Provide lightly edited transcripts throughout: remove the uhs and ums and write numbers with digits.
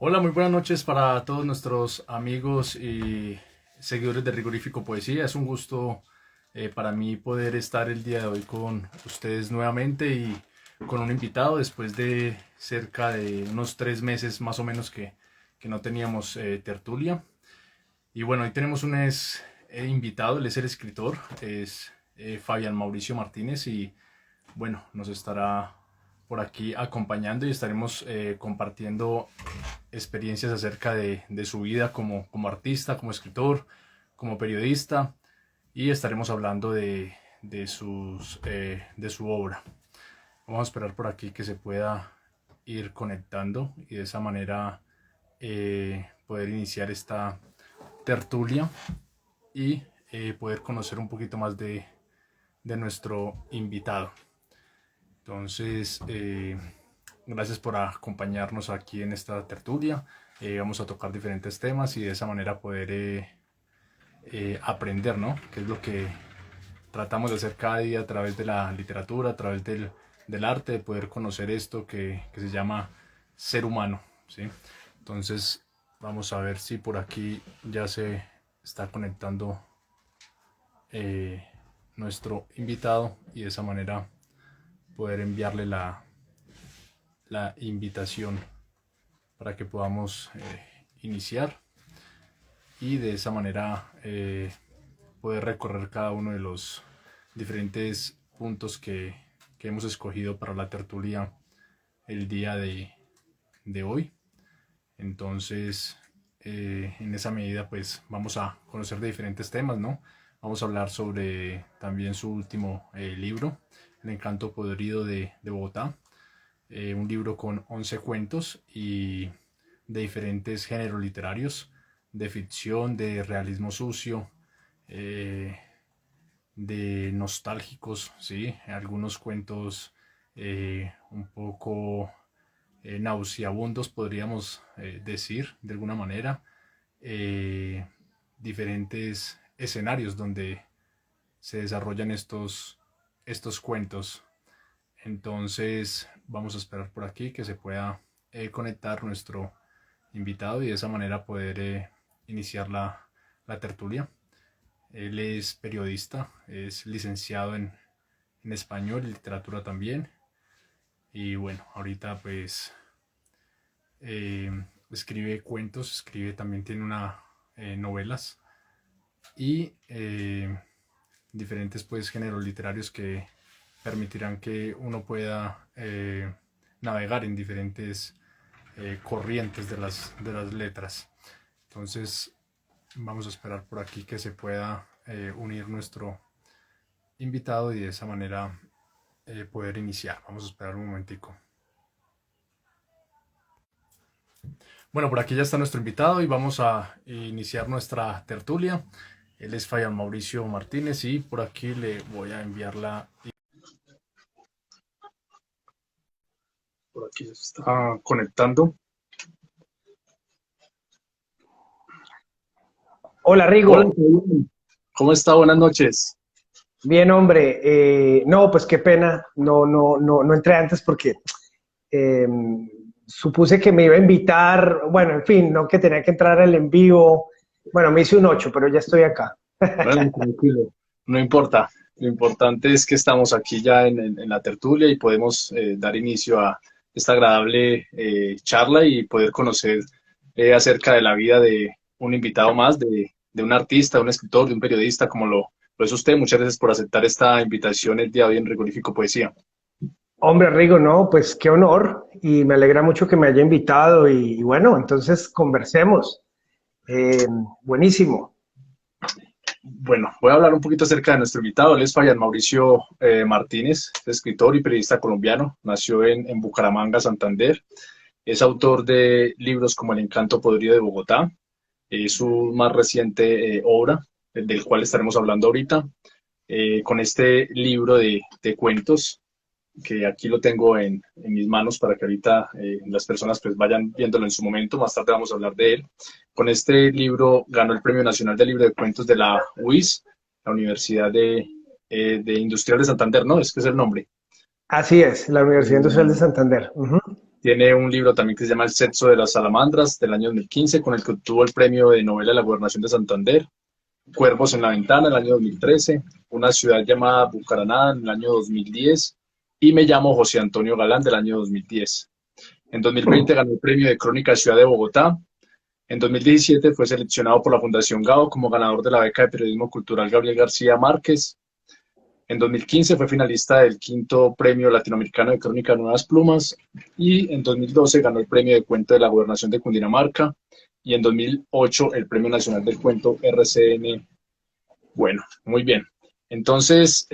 Hola, muy buenas noches para todos nuestros amigos y seguidores de Rigorífico Poesía. Es un gusto para mí poder estar el día de hoy con ustedes nuevamente y con un invitado después de cerca de unos 3 meses más o menos que no teníamos tertulia. Y bueno, hoy tenemos un invitado, él es el escritor, es Fabián Mauricio Martínez y bueno, nos estará por aquí acompañando y estaremos compartiendo experiencias acerca de su vida como artista, como escritor, como periodista y estaremos hablando de su obra. Vamos a esperar por aquí que se pueda ir conectando y de esa manera poder iniciar esta tertulia y poder conocer un poquito más de nuestro invitado. Entonces, gracias por acompañarnos aquí en esta tertulia. Vamos a tocar diferentes temas y de esa manera poder aprender, ¿no? Que es lo que tratamos de hacer cada día a través de la literatura, a través del arte, de poder conocer esto que se llama ser humano, ¿sí? Entonces, vamos a ver si por aquí ya se está conectando nuestro invitado y de esa manera poder enviarle la invitación para que podamos iniciar y de esa manera poder recorrer cada uno de los diferentes puntos que hemos escogido para la tertulia el día de hoy. Entonces, en esa medida, pues vamos a conocer de diferentes temas, ¿no? Vamos a hablar sobre también su último libro, El encanto podrido de Bogotá, un libro con 11 cuentos y de diferentes géneros literarios, de ficción, de realismo sucio, eh, de nostálgicos, ¿sí? Algunos cuentos un poco nauseabundos, podríamos decir de alguna manera, eh, diferentes escenarios donde se desarrollan estos cuentos. Entonces vamos a esperar por aquí que se pueda conectar nuestro invitado y de esa manera poder iniciar la tertulia. Él es periodista, es licenciado en español y literatura también. Y bueno, ahorita pues eh, escribe cuentos, escribe también, tiene una novelas y diferentes pues géneros literarios que permitirán que uno pueda navegar en diferentes corrientes de las letras. Entonces vamos a esperar por aquí que se pueda unir nuestro invitado y de esa manera poder iniciar. Vamos a esperar un momentico. Bueno, por aquí ya está nuestro invitado y vamos a iniciar nuestra tertulia. Él es Fabián Mauricio Martínez y por aquí le voy a enviar la... Por aquí se está conectando. Hola Hola, Rigo, ¿cómo está? Buenas noches. bien hombre, no, pues qué pena, no entré antes porque eh, supuse que me iba a invitar, bueno, en fin, no que tenía que entrar al en vivo, bueno, me hice un 8, pero ya estoy acá. Bueno, tranquilo. No importa. Lo importante es que estamos aquí ya en la tertulia y podemos dar inicio a esta agradable charla y poder conocer acerca de la vida de un invitado más, de un artista, de un escritor, de un periodista, como lo es usted. Muchas gracias por aceptar esta invitación el día de hoy en Rigorífico Poesía. Hombre Rigo, no, pues qué honor y me alegra mucho que me haya invitado y bueno, entonces conversemos. Eh, Buenísimo. Bueno, voy a hablar un poquito acerca de nuestro invitado. Él es Fabián Mauricio Martínez, es escritor y periodista colombiano. Nació en Bucaramanga, Santander. Es autor de libros como El encanto podrido de Bogotá, su más reciente obra, del cual estaremos hablando ahorita, con este libro de cuentos que aquí lo tengo en mis manos para que ahorita las personas pues vayan viéndolo en su momento, más tarde vamos a hablar de él. Con este libro ganó el Premio Nacional de Libro de Cuentos de la UIS, la Universidad de Industrial de Santander, ¿no? Es que es el nombre. Así es, la Universidad Industrial de Eh, Santander. Ujú. Tiene un libro también que se llama El sexo de las salamandras del año 2015, con el que obtuvo el premio de novela de la Gobernación de Santander. Cuervos en la ventana el año 2013, Una ciudad llamada Bucaramanga en el año 2010 y Me llamo José Antonio Galán del año 2010. En 2020 ganó el premio de Crónica Ciudad de Bogotá. En 2017 fue seleccionado por la Fundación GAO como ganador de la beca de periodismo cultural Gabriel García Márquez. En 2015 fue finalista del quinto premio latinoamericano de crónica Nuevas Plumas y en 2012 ganó el premio de cuento de la Gobernación de Cundinamarca y en 2008 el premio nacional del cuento RCN. Bueno, muy bien. Entonces,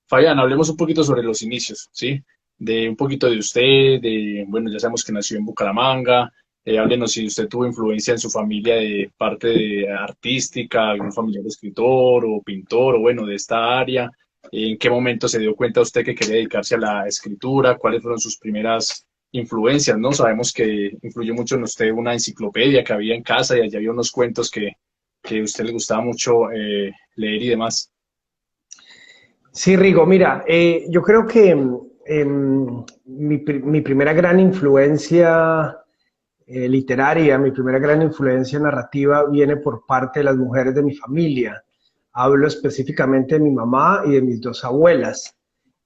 Fabián, hablemos un poquito sobre los inicios, ¿sí? De un poquito de usted, bueno, ya sabemos que nació en Bucaramanga. Háblenos si usted tuvo influencia en su familia de parte de artística, algún familiar escritor o pintor, o bueno, de esta área. ¿En qué momento se dio cuenta usted que quería dedicarse a la escritura? ¿Cuáles fueron sus primeras influencias, no? Sabemos que influyó mucho en usted una enciclopedia que había en casa y allí había unos cuentos que a usted le gustaba mucho leer y demás. Sí, Rigo, mira, yo creo que mi primera gran influencia literaria, mi primera gran influencia narrativa viene por parte de las mujeres de mi familia. Hablo específicamente de mi mamá y de mis dos abuelas.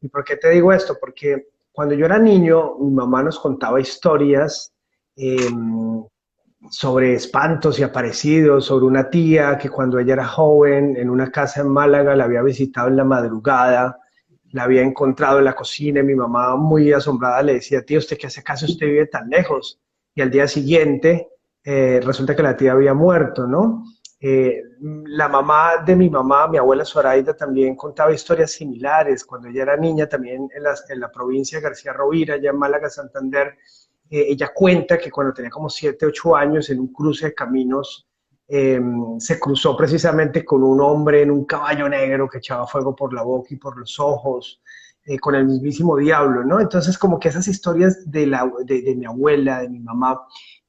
¿Y por qué te digo esto? Porque cuando yo era niño, mi mamá nos contaba historias eh, sobre espantos y aparecidos, sobre una tía que cuando ella era joven en una casa en Málaga la había visitado en la madrugada, la había encontrado en la cocina y mi mamá muy asombrada le decía, tía, ¿usted qué hace acaso usted vive tan lejos? Y al día siguiente resulta que la tía había muerto, ¿no? La mamá de mi mamá, mi abuela Zoraida, también contaba historias similares. Cuando ella era niña, también en la provincia de García Rovira, allá en Málaga, Santander, ella cuenta que cuando tenía como 7, 8 años, en un cruce de caminos, se cruzó precisamente con un hombre en un caballo negro que echaba fuego por la boca y por los ojos, con el mismísimo diablo, ¿no? Entonces, como que esas historias de mi abuela, de mi mamá,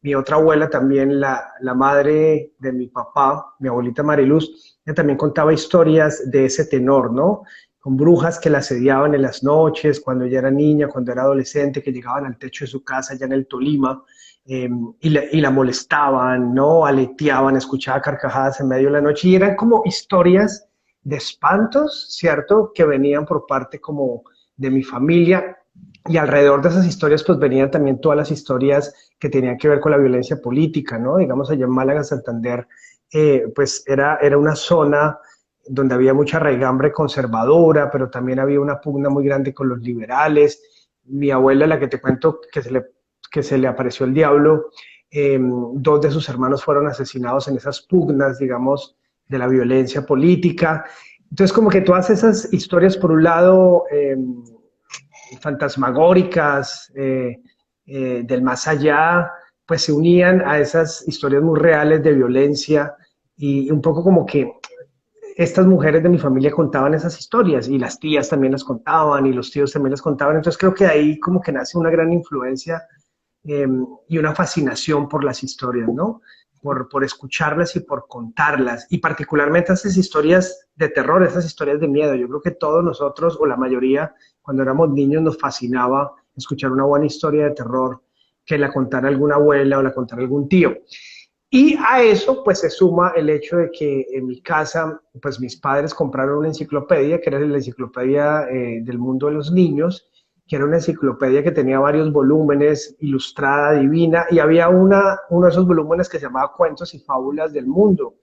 mi otra abuela también, la madre de mi papá, mi abuelita Mariluz, ella también contaba historias de ese tenor, ¿no? Con brujas que la asediaban en las noches, cuando ella era niña, cuando era adolescente, que llegaban al techo de su casa allá en el Tolima y la molestaban, ¿no? Aleteaban, escuchaba carcajadas en medio de la noche y eran como historias de espantos, ¿cierto? Que venían por parte como de mi familia y alrededor de esas historias pues venían también todas las historias que tenían que ver con la violencia política, ¿no? Digamos allá en Málaga, Santander, pues era una zona donde había mucha raigambre conservadora, pero también había una pugna muy grande con los liberales. Mi abuela, la que te cuento que se le apareció el diablo, dos de sus hermanos fueron asesinados en esas pugnas, digamos, de la violencia política. Entonces, como que todas esas historias, por un lado, fantasmagóricas, del más allá, pues se unían a esas historias muy reales de violencia y un poco como que estas mujeres de mi familia contaban esas historias y las tías también las contaban y los tíos también las contaban. Entonces creo que de ahí como que nace una gran influencia y una fascinación por las historias, ¿no? Por escucharlas y por contarlas. Y particularmente esas historias de terror, esas historias de miedo. Yo creo que todos nosotros, o la mayoría, cuando éramos niños, nos fascinaba escuchar una buena historia de terror que la contara alguna abuela o la contara algún tío. Y a eso pues se suma el hecho de que en mi casa pues mis padres compraron una enciclopedia, que era la enciclopedia del mundo de los niños, que era una enciclopedia que tenía varios volúmenes, ilustrada, divina, y había uno de esos volúmenes que se llamaba Cuentos y Fábulas del Mundo.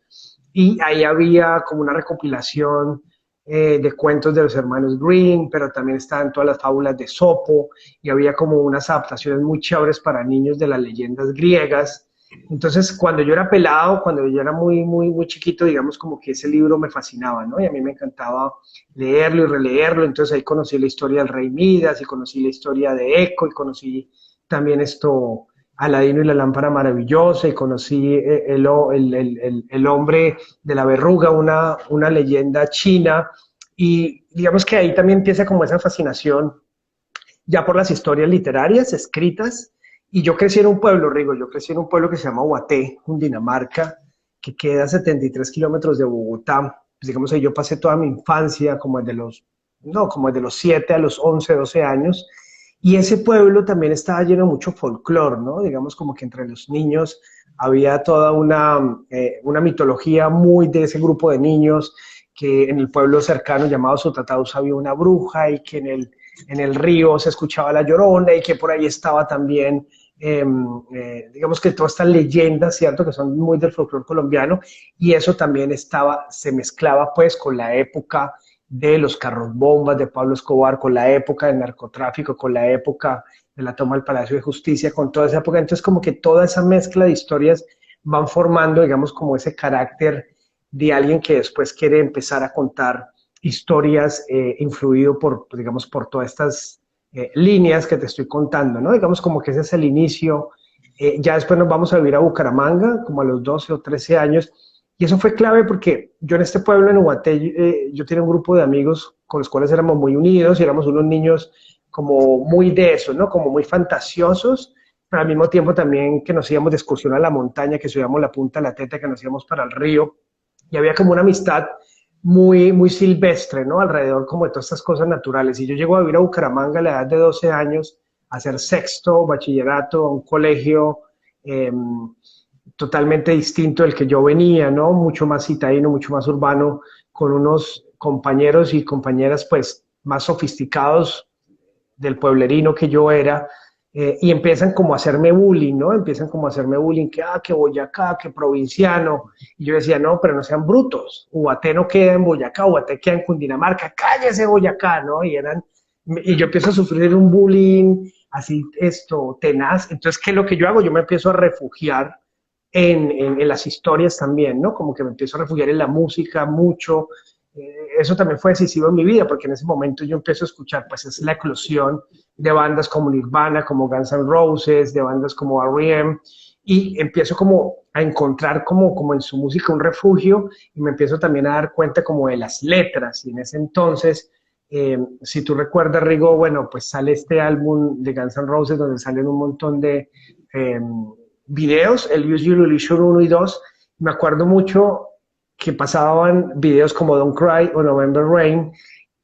Y ahí había como una recopilación de cuentos de los hermanos Green, pero también estaban todas las fábulas de Sopo, y había como unas adaptaciones muy chéveres para niños de las leyendas griegas. Entonces, cuando yo era pelado, cuando yo era muy chiquito, digamos como que ese libro me fascinaba, ¿no? Y a mí me encantaba leerlo y releerlo. Entonces ahí conocí la historia del rey Midas y conocí la historia de Eco y conocí también esto, Aladino y la lámpara maravillosa y conocí el hombre de la verruga, una leyenda china. Y digamos que ahí también empieza como esa fascinación ya por las historias literarias escritas. Y yo crecí en un pueblo, Rigo, yo crecí en un pueblo que se llama Guaté, Cundinamarca, que queda a 73 kilómetros de Bogotá. Pues digamos ahí yo pasé toda mi infancia, como desde los 7 a los 11, 12 años. Y ese pueblo también estaba lleno de mucho folclore, ¿no? Digamos como que entre los niños había toda una mitología muy de ese grupo de niños, que en el pueblo cercano llamado Sotataus había una bruja y que en el río se escuchaba la Llorona y que por ahí estaba también, digamos que todas estas leyendas, ¿cierto? Que son muy del folclore colombiano, y eso también estaba, se mezclaba pues con la época de los carros bombas de Pablo Escobar, con la época del narcotráfico, con la época de la toma del Palacio de Justicia, con toda esa época. Entonces, como que toda esa mezcla de historias van formando, digamos, como ese carácter de alguien que después quiere empezar a contar historias influido por, pues, digamos, por todas estas líneas que te estoy contando, ¿no? Digamos como que ese es el inicio. Ya después nos vamos a vivir a Bucaramanga, como a los 12 o 13 años, y eso fue clave porque yo en este pueblo, en Ubaté, yo tenía un grupo de amigos con los cuales éramos muy unidos y éramos unos niños como muy de eso, ¿no? Como muy fantasiosos, pero al mismo tiempo también que nos íbamos de excursión a la montaña, que subíamos la Punta de la Teta, que nos íbamos para el río, y había como una amistad muy silvestre, ¿no? Alrededor como de todas estas cosas naturales. Y yo llego a vivir a Bucaramanga a la edad de 12 años, a hacer sexto, bachillerato, a un colegio eh, totalmente distinto del que yo venía, ¿no? Mucho más citadino, mucho más urbano, con unos compañeros y compañeras pues más sofisticados del pueblerino que yo era, y empiezan como a hacerme bullying, ¿no? Empiezan como a hacerme bullying, que Boyacá, que provinciano, y yo decía, no, pero no sean brutos, Ubaté no queda en Boyacá, Ubaté queda en Cundinamarca, cállese Boyacá, ¿no? Y yo empiezo a sufrir un bullying así, tenaz. Entonces, ¿qué es lo que yo hago? Yo me empiezo a refugiar en las historias también, ¿no? Como que me empiezo a refugiar en la música mucho. Eso también fue decisivo en mi vida, porque en ese momento yo empiezo a escuchar, pues es la eclosión de bandas como Nirvana, como Guns N' Roses, de bandas como R.E.M., y empiezo como a encontrar como en su música un refugio, y me empiezo también a dar cuenta como de las letras, y en ese entonces, si tú recuerdas, Rigo, bueno, pues sale este álbum de Guns N' Roses donde salen un montón de videos, el Use Your Illusion 1 y 2. Me acuerdo mucho que pasaban videos como Don't Cry o November Rain,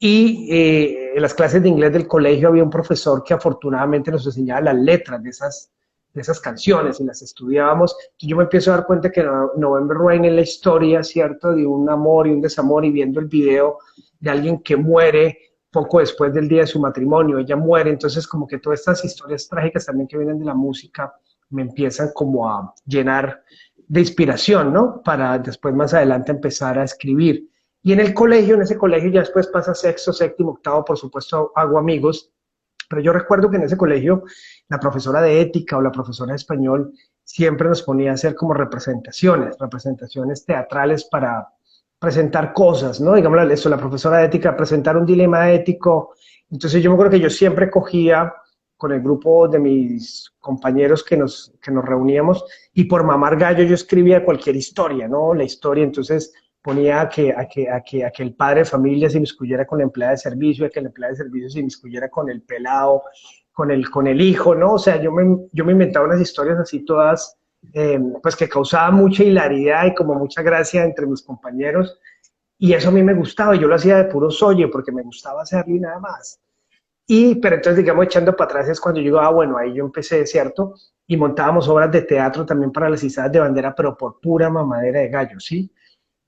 y en las clases de inglés del colegio había un profesor que afortunadamente nos enseñaba las letras de esas canciones y las estudiábamos. Entonces yo me empiezo a dar cuenta que November Rain es la historia, ¿cierto?, de un amor y un desamor, y viendo el video de alguien que muere poco después del día de su matrimonio, ella muere. Entonces como que todas estas historias trágicas también que vienen de la música me empiezan como a llenar de inspiración, ¿no? Para después más adelante empezar a escribir. Y en el colegio, en ese colegio ya después pasa sexto, séptimo, octavo, por supuesto hago amigos, pero yo recuerdo que en ese colegio la profesora de ética o la profesora de español siempre nos ponía a hacer como representaciones teatrales para presentar cosas, ¿no? Digamos eso, la profesora de ética, presentar un dilema ético. Entonces yo me acuerdo que yo siempre cogía con el grupo de mis compañeros que nos reuníamos, y por mamar gallo yo escribía cualquier historia, ¿no? La historia, entonces ponía a que el padre de familia se inmiscuyera con la empleada de servicio, a que la empleada de servicio se inmiscuyera con el pelado, con el hijo, ¿no? O sea, yo me inventaba unas historias así todas, pues que causaban mucha hilaridad y como mucha gracia entre mis compañeros, y eso a mí me gustaba, y yo lo hacía de puro sollo porque me gustaba hacerlo y nada más. Pero entonces, digamos, echando para atrás es cuando yo digo, bueno, ahí yo empecé, ¿cierto? Y montábamos obras de teatro también para las izadas de bandera, pero por pura mamadera de gallo, ¿sí?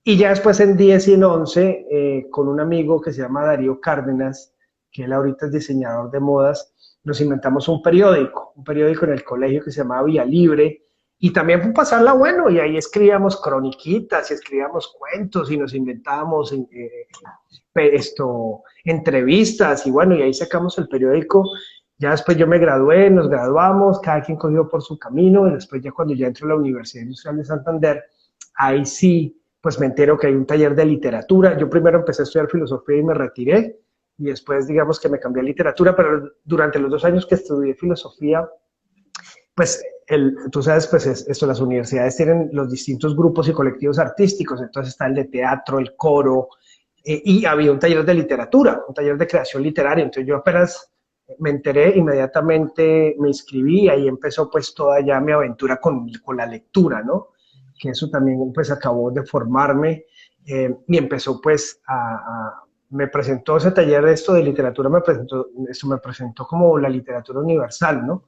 Y ya después en 10 y en 11, con un amigo que se llama Darío Cárdenas, que él ahorita es diseñador de modas, nos inventamos un periódico en el colegio que se llamaba Vía Libre, y también fue pasarla bueno, y ahí escribíamos croniquitas y escribíamos cuentos y nos inventábamos entrevistas, y bueno, y ahí sacamos el periódico. Ya después yo me gradué, nos graduamos, cada quien cogió por su camino, y después ya cuando ya entro a la Universidad Industrial de Santander, ahí sí, pues me entero que hay un taller de literatura. Yo primero empecé a estudiar filosofía y me retiré, y después digamos que me cambié a literatura, pero durante los 2 años que estudié filosofía, pues tú sabes, pues esto, las universidades tienen los distintos grupos y colectivos artísticos, entonces está el de teatro, el coro, y había un taller de literatura, un taller de creación literaria. Entonces yo apenas me enteré, inmediatamente me inscribí, y ahí empezó pues toda ya mi aventura con la lectura, ¿no? Que eso también pues acabó de formarme, y empezó pues me presentó ese taller de esto de literatura, me presentó como la literatura universal, ¿no?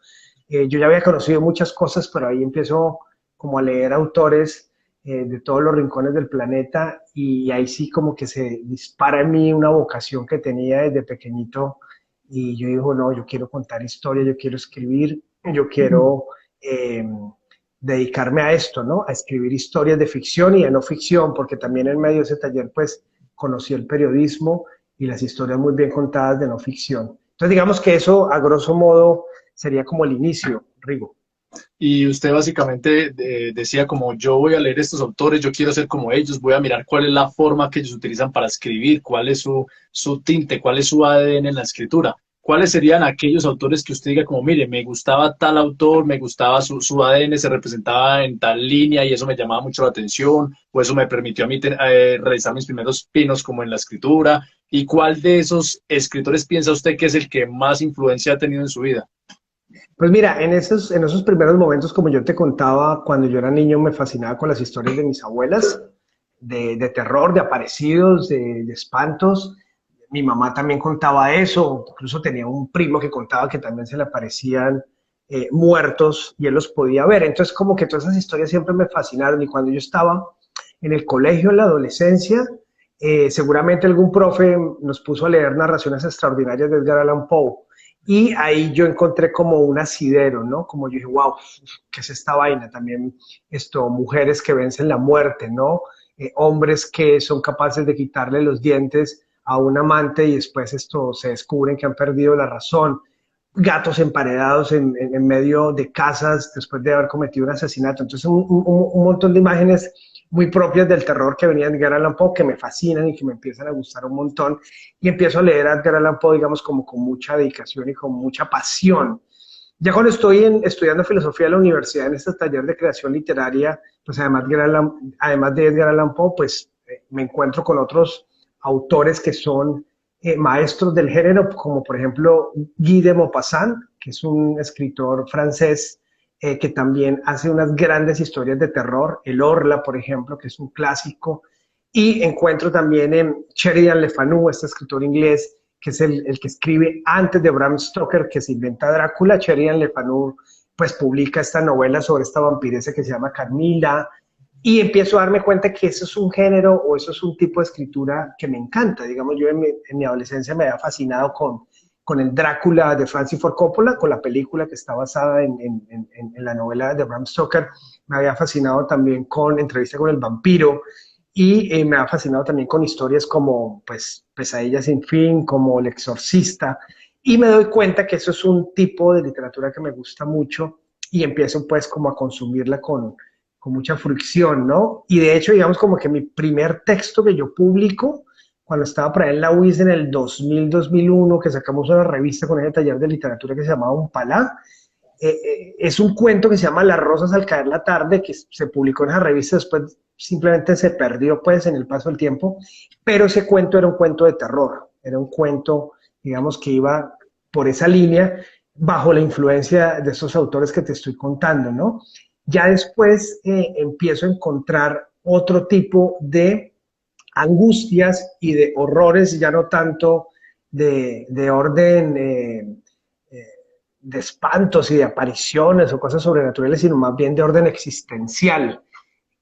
Yo ya había conocido muchas cosas, pero ahí empiezo como a leer autores de todos los rincones del planeta y ahí sí como que se dispara en mí una vocación que tenía desde pequeñito y yo digo, no, yo quiero contar historias, yo quiero escribir, yo quiero eh, dedicarme a esto, ¿no? A escribir historias de ficción y de no ficción, porque también en medio de ese taller pues conocí el periodismo y las historias muy bien contadas de no ficción. Entonces digamos que eso a grosso modo sería como el inicio, Rigo. Y usted básicamente decía como yo voy a leer estos autores, yo quiero ser como ellos, voy a mirar cuál es la forma que ellos utilizan para escribir, cuál es su tinte, cuál es su ADN en la escritura. ¿Cuáles serían aquellos autores que usted diga como, mire, me gustaba tal autor, me gustaba su ADN, se representaba en tal línea y eso me llamaba mucho la atención, o eso me permitió a mí realizar mis primeros pinos como en la escritura? ¿Y cuál de esos escritores piensa usted que es el que más influencia ha tenido en su vida? Pues mira, en esos primeros momentos, como yo te contaba, cuando yo era niño me fascinaba con las historias de mis abuelas, de terror, de aparecidos, de espantos. Mi mamá también contaba eso, incluso tenía un primo que contaba que también se le aparecían muertos y él los podía ver. Entonces como que todas esas historias siempre me fascinaron y cuando yo estaba en el colegio, en la adolescencia, seguramente algún profe nos puso a leer narraciones extraordinarias de Edgar Allan Poe. Y ahí yo encontré como un asidero, ¿no? Como yo dije, wow, ¿qué es esta vaina? También esto, mujeres que vencen la muerte, ¿no? Hombres que son capaces de quitarle los dientes a un amante y después esto se descubren que han perdido la razón. Gatos emparedados en medio de casas después de haber cometido un asesinato. Entonces, un montón de imágenes muy propias del terror que venían de Edgar Allan Poe, que me fascinan y que me empiezan a gustar un montón. Y empiezo a leer a Edgar Allan Poe, digamos, como con mucha dedicación y con mucha pasión. Ya cuando estoy estudiando filosofía en la universidad, en este taller de creación literaria, pues además de Edgar Allan Poe, pues me encuentro con otros autores que son maestros del género, como por ejemplo Guy de Maupassant, que es un escritor francés que también hace unas grandes historias de terror, El Orla, por ejemplo, que es un clásico, y encuentro también en Sheridan Le Fanu, este escritor inglés, que es el que escribe antes de Bram Stoker, que se inventa Drácula. Sheridan Le Fanu pues publica esta novela sobre esta vampiresa que se llama Carmila, y empiezo a darme cuenta que eso es un género o eso es un tipo de escritura que me encanta. Digamos, yo en mi adolescencia me había fascinado con el Drácula de Francis Ford Coppola, con la película que está basada en la novela de Bram Stoker. Me había fascinado también con Entrevista con el vampiro y me ha fascinado también con historias como pues Pesadilla sin fin, como El Exorcista. Y me doy cuenta que eso es un tipo de literatura que me gusta mucho y empiezo pues como a consumirla con mucha fricción, ¿no? Y de hecho, digamos como que mi primer texto que yo publico, cuando estaba por ahí en la UIS en el 2000-2001, que sacamos una revista con ese taller de literatura que se llamaba Umpalá, es un cuento que se llama Las rosas al caer la tarde, que se publicó en esa revista, después simplemente se perdió pues en el paso del tiempo, pero ese cuento era un cuento de terror, era un cuento, digamos, que iba por esa línea bajo la influencia de esos autores que te estoy contando, ¿no? Ya después empiezo a encontrar otro tipo de angustias y de horrores, ya no tanto de orden de espantos y de apariciones o cosas sobrenaturales, sino más bien de orden existencial,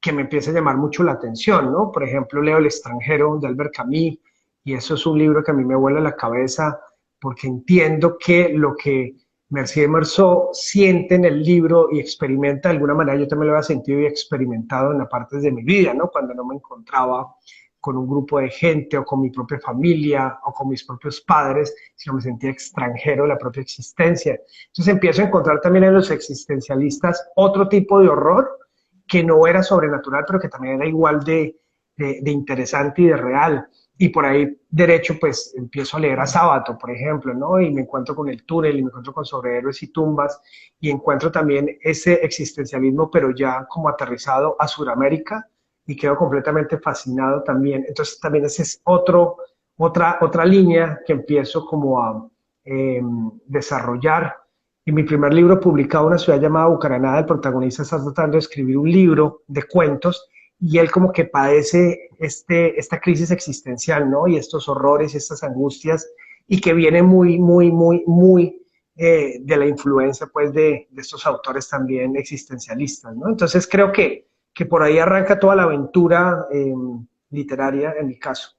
que me empieza a llamar mucho la atención, ¿no? Por ejemplo, leo El extranjero de Albert Camus, y eso es un libro que a mí me vuela la cabeza porque entiendo que lo que Mercier Marceau siente en el libro y experimenta de alguna manera, yo también lo había sentido y experimentado en la parte de mi vida, ¿no? Cuando no me encontraba con un grupo de gente o con mi propia familia o con mis propios padres, sino me sentía extranjero de la propia existencia. Entonces empiezo a encontrar también en los existencialistas otro tipo de horror que no era sobrenatural, pero que también era igual de interesante y de real. Y por ahí derecho, pues empiezo a leer a Sábato, por ejemplo, ¿no? Y me encuentro con El túnel, y me encuentro con Sobre héroes y tumbas, y encuentro también ese existencialismo, pero ya como aterrizado a Sudamérica, y quedo completamente fascinado también. Entonces también esa es otra línea que empiezo como a desarrollar. En mi primer libro publicado en una ciudad llamada Bucaramanga, el protagonista está tratando de escribir un libro de cuentos y él como que padece esta crisis existencial, ¿no? Y estos horrores y estas angustias, y que viene muy de la influencia, pues, de estos autores también existencialistas, ¿no? Entonces creo que por ahí arranca toda la aventura literaria en mi caso.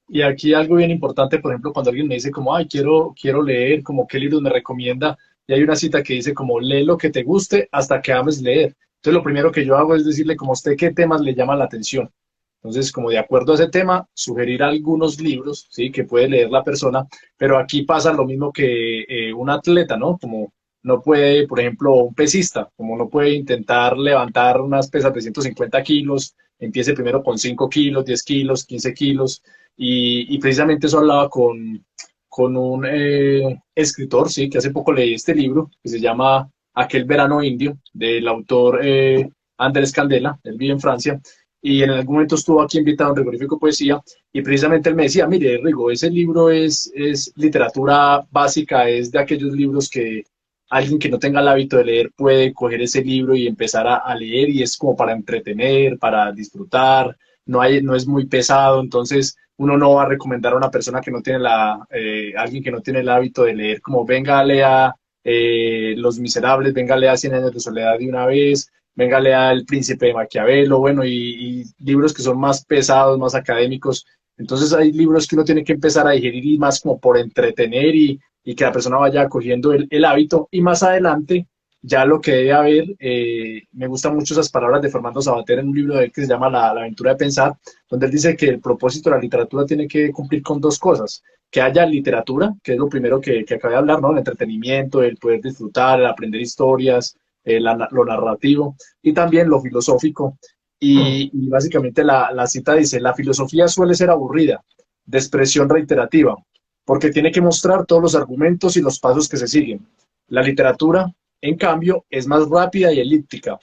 Y aquí algo bien importante, por ejemplo, cuando alguien me dice como, ay, quiero leer, como qué libros me recomienda, y hay una cita que dice como, lee lo que te guste hasta que ames leer. Entonces lo primero que yo hago es decirle como a usted qué temas le llaman la atención. Entonces, como de acuerdo a ese tema, sugerir algunos libros, ¿sí? Que puede leer la persona, pero aquí pasa lo mismo que un atleta, ¿no? Como no puede, por ejemplo, un pesista, como no puede intentar levantar unas pesas de 150 kilos, empiece primero con 5 kilos, 10 kilos, 15 kilos, y precisamente eso hablaba con un escritor, ¿sí? Que hace poco leí este libro, que se llama Aquel verano indio, del autor Andrés Candela, él vive en Francia, y en algún momento estuvo aquí invitado en Rigorífico Poesía, y precisamente él me decía, mire, Rigo, ese libro es literatura básica, es de aquellos libros que alguien que no tenga el hábito de leer puede coger ese libro y empezar a leer, y es como para entretener, para disfrutar, no es muy pesado, entonces uno no va a recomendar a una persona que no tiene alguien que no tiene el hábito de leer, como venga, lea Los Miserables, venga, lea Cien años de soledad de una vez, venga, lea El Príncipe de Maquiavelo, bueno, y libros que son más pesados, más académicos. Entonces hay libros que uno tiene que empezar a digerir y más como por entretener y que la persona vaya cogiendo el hábito. Y más adelante, ya lo que debe haber, me gustan mucho esas palabras de Fernando Sabater en un libro de él que se llama La aventura de pensar, donde él dice que el propósito de la literatura tiene que cumplir con dos cosas: que haya literatura, que es lo primero que acabé de hablar, ¿no? El entretenimiento, el poder disfrutar, el aprender historias, lo narrativo, y también lo filosófico. Y básicamente la cita dice, la filosofía suele ser aburrida, de expresión reiterativa, porque tiene que mostrar todos los argumentos y los pasos que se siguen. La literatura, en cambio, es más rápida y elíptica,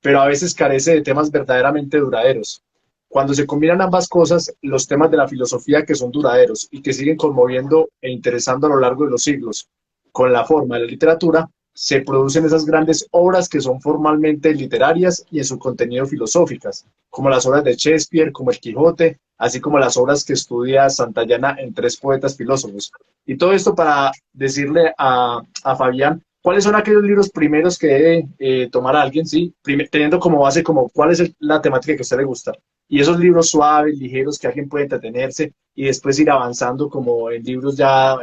pero a veces carece de temas verdaderamente duraderos. Cuando se combinan ambas cosas, los temas de la filosofía que son duraderos y que siguen conmoviendo e interesando a lo largo de los siglos, con la forma de la literatura, se producen esas grandes obras que son formalmente literarias y en su contenido filosóficas, como las obras de Shakespeare, como El Quijote, así como las obras que estudia Santayana en Tres poetas filósofos. Y todo esto para decirle a Fabián cuáles son aquellos libros primeros que debe tomar alguien, ¿sí? Teniendo como base como cuál es la temática que a usted le gusta. Y esos libros suaves, ligeros, que alguien puede entretenerse y después ir avanzando como en libros ya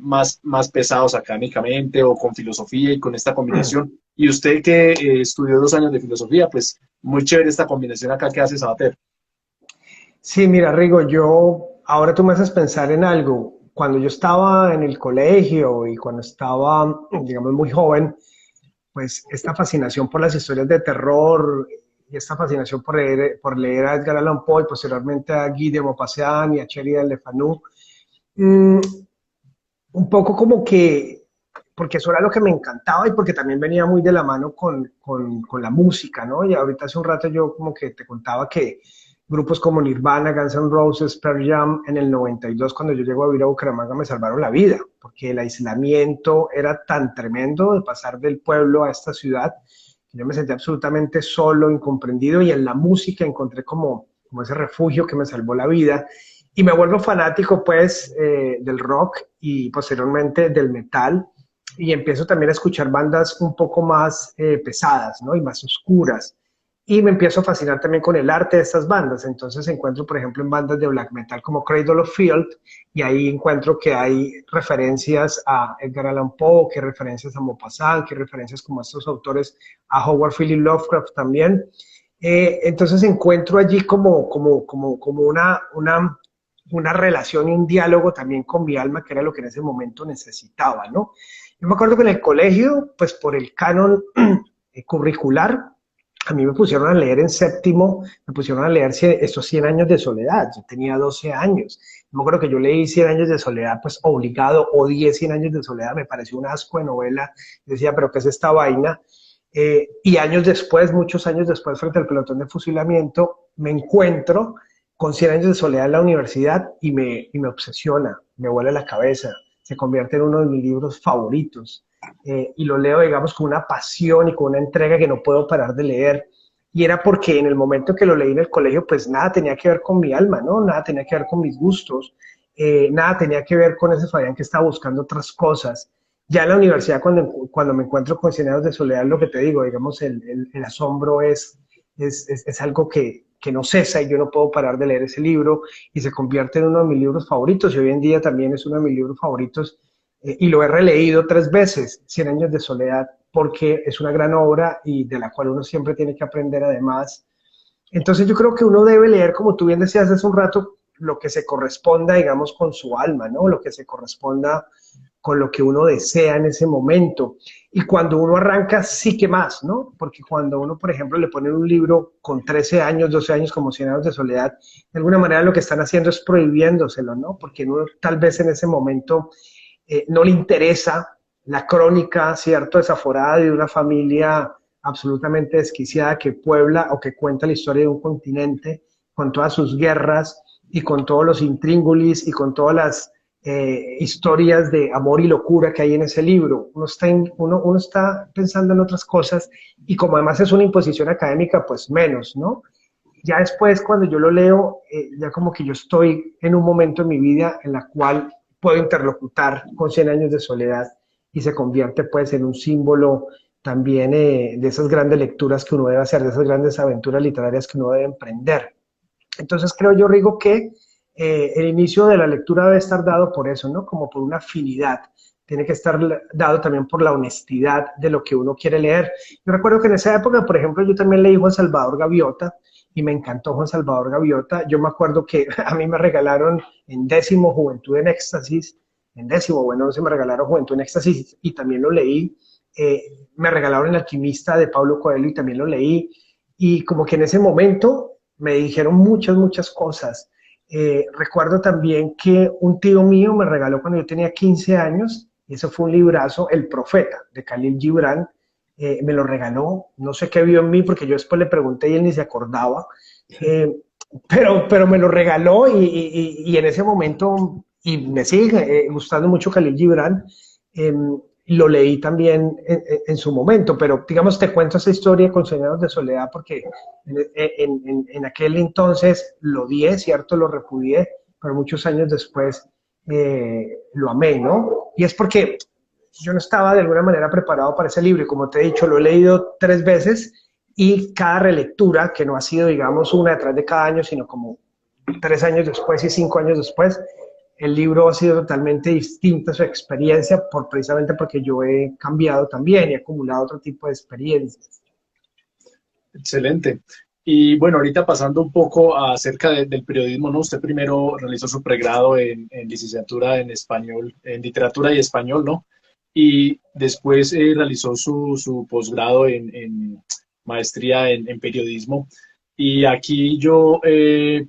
más pesados académicamente o con filosofía y con esta combinación. Y usted que estudió 2 años de filosofía, pues muy chévere esta combinación acá que hace Sabater. Sí, mira, Rigo, ahora tú me haces pensar en algo. Cuando yo estaba en el colegio y cuando estaba, digamos, muy joven, pues esta fascinación por las historias de terror y esta fascinación por leer a Edgar Allan Poe y posteriormente a Guy de Maupassant y a Sheridan Le Fanu, mm, un poco como que, porque eso era lo que me encantaba y porque también venía muy de la mano con la música, ¿no? Y ahorita hace un rato yo como que te contaba que grupos como Nirvana, Guns N' Roses, Pearl Jam, en el 92, cuando yo llego a vivir a Bucaramanga, me salvaron la vida, porque el aislamiento era tan tremendo de pasar del pueblo a esta ciudad, que yo me sentí absolutamente solo, incomprendido, y en la música encontré como ese refugio que me salvó la vida. Y me vuelvo fanático, pues, del rock y posteriormente del metal, y empiezo también a escuchar bandas un poco más pesadas, ¿no? Y más oscuras. Y me empiezo a fascinar también con el arte de estas bandas. Entonces encuentro, por ejemplo, en bandas de black metal como Cradle of Field, y ahí encuentro que hay referencias a Edgar Allan Poe, que hay referencias a Maupassant, que hay referencias como a estos autores, a Howard Phillips Lovecraft también. Entonces encuentro allí como una relación y un diálogo también con mi alma, que era lo que en ese momento necesitaba, ¿no? Yo me acuerdo que en el colegio, pues por el canon curricular, a mí me pusieron a leer en séptimo, me pusieron a leer estos 100 años de soledad. Yo tenía 12 años. Yo me acuerdo que yo leí 100 años de soledad, pues obligado, odié 100 años de soledad, me pareció un asco de novela. Yo decía, ¿pero qué es esta vaina? Y años después, muchos años después, frente al pelotón de fusilamiento, me encuentro con 100 años de soledad en la universidad y me obsesiona, me vuela la cabeza, se convierte en uno de mis libros favoritos. Y lo leo, digamos, con una pasión y con una entrega que no puedo parar de leer. y era porque en el momento que lo leí en el colegio, pues nada tenía que ver con mi alma, ¿no? Nada tenía que ver con mis gustos, nada tenía que ver con ese Fabián que estaba buscando otras cosas. Ya en la universidad, cuando me encuentro con Cien años de soledad, lo que te digo, digamos, el asombro es algo que no cesa y yo no puedo parar de leer ese libro y se convierte en uno de mis libros favoritos y hoy en día también es uno de mis libros favoritos y lo he releído 3 veces, Cien años de soledad, porque es una gran obra y de la cual uno siempre tiene que aprender además. Entonces yo creo que uno debe leer, como tú bien decías hace un rato, lo que se corresponda, digamos, con su alma, ¿no? Lo que se corresponda con lo que uno desea en ese momento. Y cuando uno arranca, sí que más, ¿no? Porque cuando uno, por ejemplo, le pone un libro con 13 años, 12 años, como Cien años de soledad, de alguna manera lo que están haciendo es prohibiéndoselo, ¿no? Porque uno tal vez en ese momento no le interesa la crónica, ¿cierto?, desaforada de una familia absolutamente desquiciada que puebla o que cuenta la historia de un continente con todas sus guerras y con todos los intríngulis y con todas las historias de amor y locura que hay en ese libro. Uno está pensando en otras cosas y como además es una imposición académica, pues menos, ¿no? Ya después, cuando yo lo leo, ya como que yo estoy en un momento en mi vida en la cual puedo interlocutar con Cien años de soledad y se convierte pues en un símbolo también de esas grandes lecturas que uno debe hacer, de esas grandes aventuras literarias que uno debe emprender. Entonces creo yo, Rigo, que el inicio de la lectura debe estar dado por eso, ¿no? Como por una afinidad. Tiene que estar dado también por la honestidad de lo que uno quiere leer. Yo recuerdo que en esa época, por ejemplo, yo también leí Juan Salvador Gaviota y me encantó Juan Salvador Gaviota. Yo me acuerdo que a mí me regalaron en 10º Juventud en Éxtasis, en 10º, bueno, se me regalaron Juventud en Éxtasis y también lo leí. Me regalaron El alquimista de Paulo Coelho y también lo leí. Y como que en ese momento me dijeron muchas cosas. Recuerdo también que un tío mío me regaló cuando yo tenía 15 años, y eso fue un librazo, El Profeta, de Khalil Gibran, me lo regaló, no sé qué vio en mí, porque yo después le pregunté y él ni se acordaba, pero me lo regaló y en ese momento, y me sigue gustando mucho Khalil Gibran, lo leí también en su momento, pero digamos te cuento esa historia con Cien años de soledad porque en aquel entonces lo odié, ¿cierto? Lo repudié, pero muchos años después lo amé, ¿no? Y es porque yo no estaba de alguna manera preparado para ese libro y como te he dicho, lo he leído 3 veces y cada relectura, que no ha sido, digamos, una detrás de cada año, sino como 3 años después y 5 años después, el libro ha sido totalmente distinta su experiencia precisamente porque yo he cambiado también y he acumulado otro tipo de experiencias. Excelente. Y bueno, ahorita pasando un poco acerca del periodismo, ¿no? Usted primero realizó su pregrado en licenciatura en español, en literatura y español, ¿no? Y después realizó su posgrado en maestría en periodismo. Y aquí yo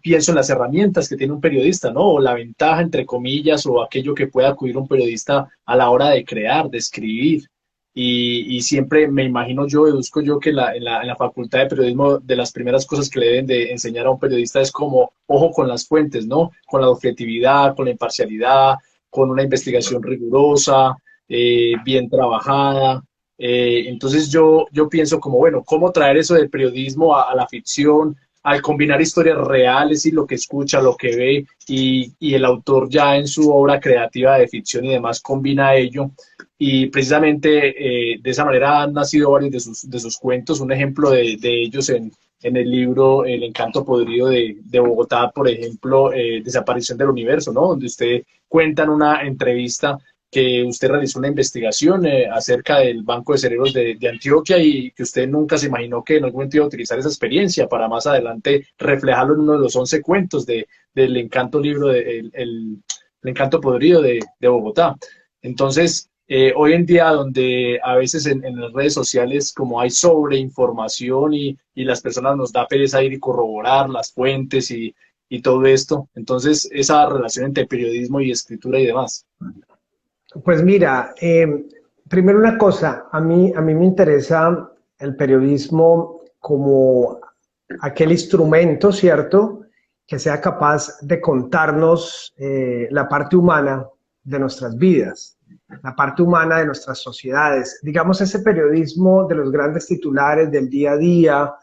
pienso en las herramientas que tiene un periodista, ¿no? O la ventaja, entre comillas, o aquello que puede acudir un periodista a la hora de crear, de escribir. Y siempre me imagino yo, deduzco yo que en la facultad de periodismo, de las primeras cosas que le deben de enseñar a un periodista es como, ojo con las fuentes, ¿no? Con la objetividad, con la imparcialidad, con una investigación rigurosa, bien trabajada. Entonces yo pienso como, bueno, ¿cómo traer eso del periodismo a la ficción, al combinar historias reales y lo que escucha, lo que ve, y el autor ya en su obra creativa de ficción y demás combina ello? Y precisamente de esa manera han nacido varios de sus cuentos. Un ejemplo de ellos en el libro El encanto podrido de Bogotá, por ejemplo, Desaparición del universo, ¿no? Donde usted cuenta en una entrevista que usted realizó una investigación acerca del Banco de Cerebros de Antioquia y que usted nunca se imaginó que en algún momento iba a utilizar esa experiencia para más adelante reflejarlo en uno de los 11 cuentos del encanto libro, el encanto podrido de Bogotá. Entonces, hoy en día, donde a veces en las redes sociales como hay sobreinformación y las personas nos da pereza ir y corroborar las fuentes y todo esto, entonces esa relación entre periodismo y escritura y demás. Pues mira, primero una cosa, a mí me interesa el periodismo como aquel instrumento, ¿cierto?, que sea capaz de contarnos la parte humana de nuestras vidas, la parte humana de nuestras sociedades. Digamos, ese periodismo de los grandes titulares del día a día,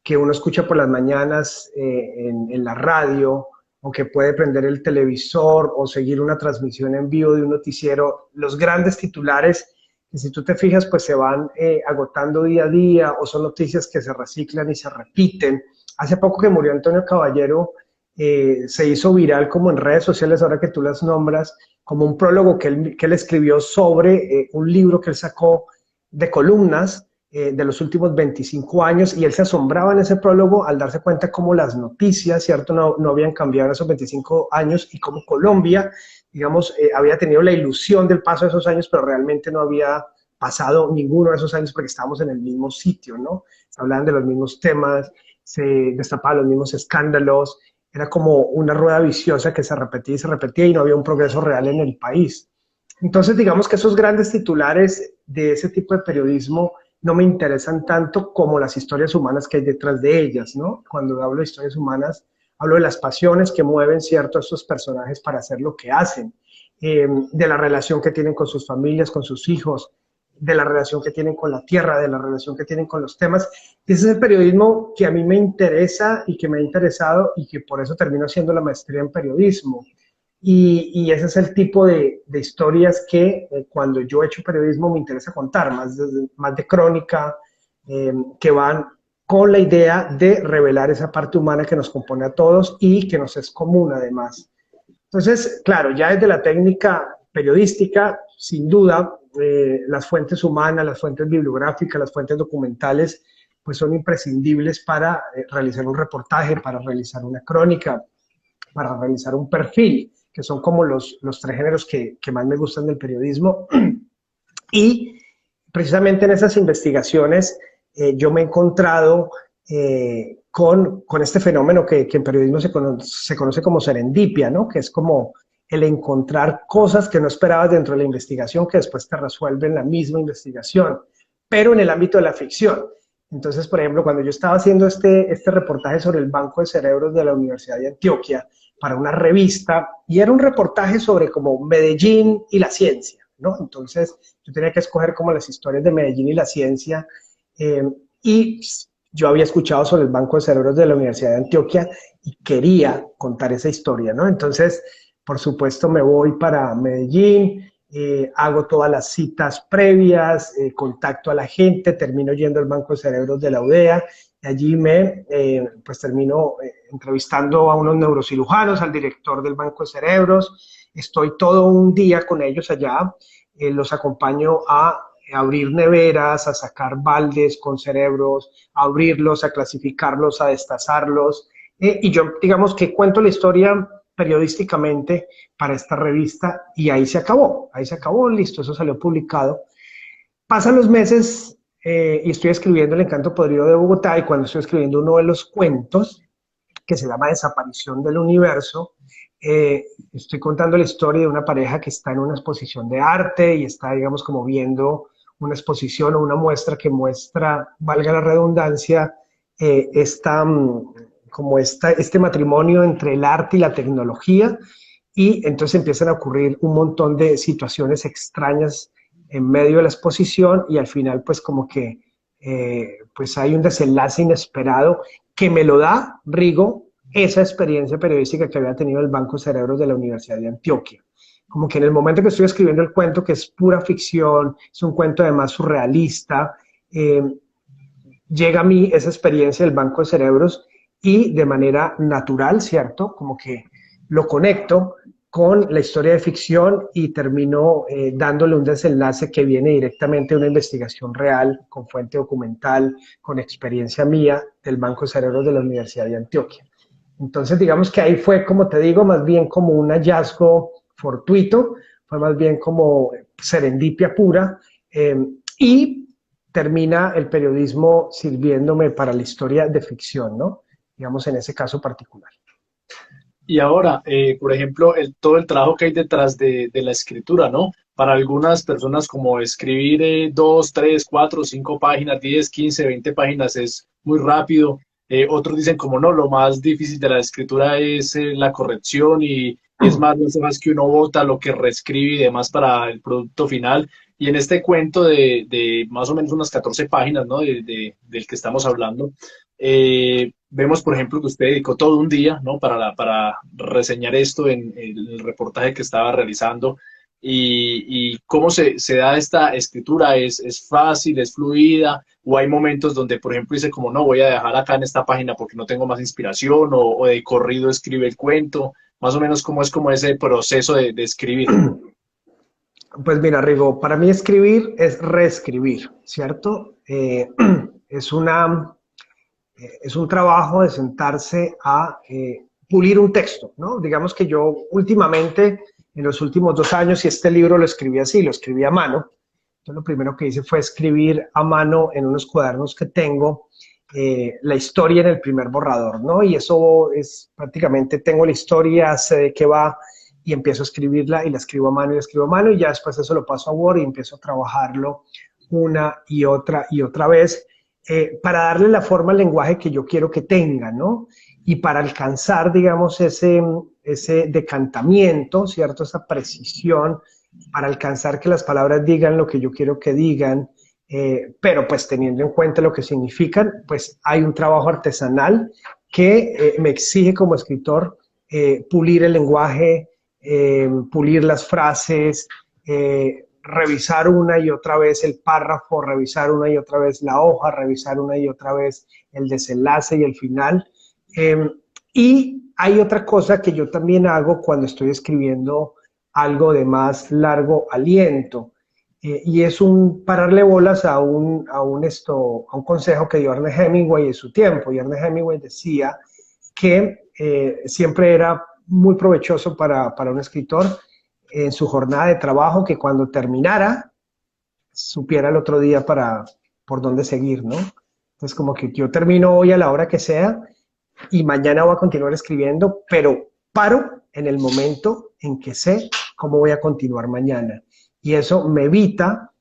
que uno escucha por las mañanas en la radio, o que puede prender el televisor o seguir una transmisión en vivo de un noticiero, los grandes titulares, que si tú te fijas, pues se van agotando día a día, o son noticias que se reciclan y se repiten. Hace poco que murió Antonio Caballero, se hizo viral como en redes sociales, ahora que tú las nombras, como un prólogo que él escribió sobre un libro que él sacó de columnas de los últimos 25 años, y él se asombraba en ese prólogo al darse cuenta cómo las noticias, ¿cierto?, no habían cambiado en esos 25 años, y cómo Colombia, digamos, había tenido la ilusión del paso de esos años, pero realmente no había pasado ninguno de esos años porque estábamos en el mismo sitio, ¿no? Se hablaban de los mismos temas, se destapaban los mismos escándalos, era como una rueda viciosa que se repetía y no había un progreso real en el país. Entonces, digamos que esos grandes titulares de ese tipo de periodismo no me interesan tanto como las historias humanas que hay detrás de ellas, ¿no? Cuando hablo de historias humanas, hablo de las pasiones que mueven, ¿cierto?, a estos personajes para hacer lo que hacen, de la relación que tienen con sus familias, con sus hijos, de la relación que tienen con la tierra, de la relación que tienen con los temas. Ese es el periodismo que a mí me interesa y que me ha interesado, y que por eso termino haciendo la maestría en periodismo. Y ese es el tipo de historias que cuando yo he hecho periodismo me interesa contar, más de crónica, que van con la idea de revelar esa parte humana que nos compone a todos y que nos es común además. Entonces, claro, ya desde la técnica periodística, sin duda, las fuentes humanas, las fuentes bibliográficas, las fuentes documentales, pues son imprescindibles para realizar un reportaje, para realizar una crónica, para realizar un perfil, que son como los tres géneros que más me gustan del periodismo. Y precisamente en esas investigaciones yo me he encontrado con este fenómeno que en periodismo se conoce como serendipia, ¿no? Que es como el encontrar cosas que no esperabas dentro de la investigación, que después te resuelven la misma investigación, pero en el ámbito de la ficción. Entonces, por ejemplo, cuando yo estaba haciendo este reportaje sobre el Banco de Cerebros de la Universidad de Antioquia para una revista, y era un reportaje sobre como Medellín y la ciencia, ¿no? Entonces, yo tenía que escoger como las historias de Medellín y la ciencia, y yo había escuchado sobre el Banco de Cerebros de la Universidad de Antioquia y quería contar esa historia, ¿no? Entonces, por supuesto, me voy para Medellín, hago todas las citas previas, contacto a la gente, termino yendo al Banco de Cerebros de la UDEA, y allí pues termino entrevistando a unos neurocirujanos, al director del Banco de Cerebros. Estoy todo un día con ellos allá, los acompaño a abrir neveras, a sacar baldes con cerebros, a abrirlos, a clasificarlos, a destazarlos, y yo, digamos que cuento la historia periodísticamente para esta revista, y ahí se acabó, listo, eso salió publicado. Pasan los meses y estoy escribiendo El Encanto Podrido de Bogotá, y cuando estoy escribiendo uno de los cuentos, que se llama Desaparición del Universo, estoy contando la historia de una pareja que está en una exposición de arte y está, digamos, como viendo una exposición o una muestra que muestra, valga la redundancia, este matrimonio entre el arte y la tecnología, y entonces empiezan a ocurrir un montón de situaciones extrañas en medio de la exposición, y al final pues como que pues hay un desenlace inesperado que me lo da, Rigo, esa experiencia periodística que había tenido el Banco de Cerebros de la Universidad de Antioquia. Como que en el momento que estoy escribiendo el cuento, que es pura ficción, es un cuento además surrealista, llega a mí esa experiencia del Banco de Cerebros, y de manera natural, ¿cierto? Como que lo conecto con la historia de ficción y termino dándole un desenlace que viene directamente de una investigación real, con fuente documental, con experiencia mía del Banco de Cerebros de la Universidad de Antioquia. Entonces, digamos que ahí fue, como te digo, más bien como un hallazgo fortuito, fue más bien como serendipia pura, y termina el periodismo sirviéndome para la historia de ficción, ¿no? Digamos, en ese caso particular. Y ahora, por ejemplo, todo el trabajo que hay detrás de la escritura, ¿no? Para algunas personas como escribir 2, 3, 4, 5 páginas, 10, 15, 20 páginas es muy rápido. Otros dicen como no, lo más difícil de la escritura es la corrección y es más las hojas que uno bota, lo que reescribe y demás para el producto final. Y en este cuento de más o menos unas 14 páginas, ¿no? Del que estamos hablando, Vemos, por ejemplo, que usted dedicó todo un día, ¿no? Para reseñar esto en el reportaje que estaba realizando. Y cómo se da esta escritura, ¿es fácil, es fluida? ¿O hay momentos donde, por ejemplo, dice como no, voy a dejar acá en esta página porque no tengo más inspiración, o de corrido escribe el cuento? Más o menos, ¿cómo es como ese proceso de escribir? Pues mira, Rigo, para mí escribir es reescribir, ¿cierto? Es una, es un trabajo de sentarse a pulir un texto, ¿no? Digamos que yo últimamente, en los últimos 2 años, y este libro lo escribí así, lo escribí a mano. Entonces lo primero que hice fue escribir a mano en unos cuadernos que tengo la historia en el primer borrador, ¿no? Y eso es prácticamente, tengo la historia, sé de qué va y empiezo a escribirla y la escribo a mano y la escribo a mano y ya después eso lo paso a Word y empiezo a trabajarlo una y otra vez para darle la forma al lenguaje que yo quiero que tenga, ¿no? Y para alcanzar, digamos, ese decantamiento, ¿cierto? Esa precisión, para alcanzar que las palabras digan lo que yo quiero que digan, pero pues teniendo en cuenta lo que significan, pues hay un trabajo artesanal que me exige como escritor pulir el lenguaje, pulir las frases, revisar una y otra vez el párrafo, revisar una y otra vez la hoja, revisar una y otra vez el desenlace y el final. Y hay otra cosa que yo también hago cuando estoy escribiendo algo de más largo aliento, y es un pararle bolas a un consejo que dio Ernest Hemingway en su tiempo. Y Ernest Hemingway decía que siempre era muy provechoso para un escritor en su jornada de trabajo que cuando terminara supiera el otro día por dónde seguir, ¿no? Entonces como que yo termino hoy a la hora que sea y mañana voy a continuar escribiendo, pero paro en el momento en que sé cómo voy a continuar mañana. Y eso me evita,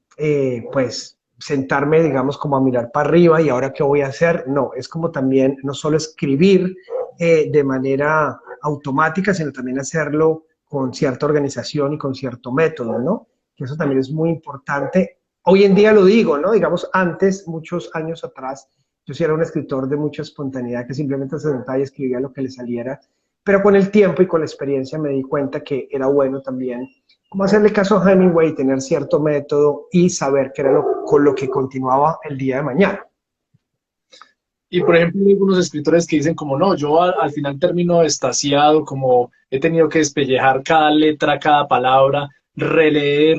pues, sentarme, digamos, como a mirar para arriba y ahora qué voy a hacer. No, es como también no solo escribir de manera automática, sino también hacerlo con cierta organización y con cierto método, ¿no? Que eso también es muy importante. Hoy en día lo digo, ¿no? Digamos, antes, muchos años atrás, yo sí era un escritor de mucha espontaneidad que simplemente se sentaba y escribía lo que le saliera, pero con el tiempo y con la experiencia me di cuenta que era bueno también como hacerle caso a Hemingway, tener cierto método y saber qué era con lo que continuaba el día de mañana. Y por ejemplo, hay algunos escritores que dicen como no, yo al final termino extasiado, como he tenido que despellejar cada letra, cada palabra, releer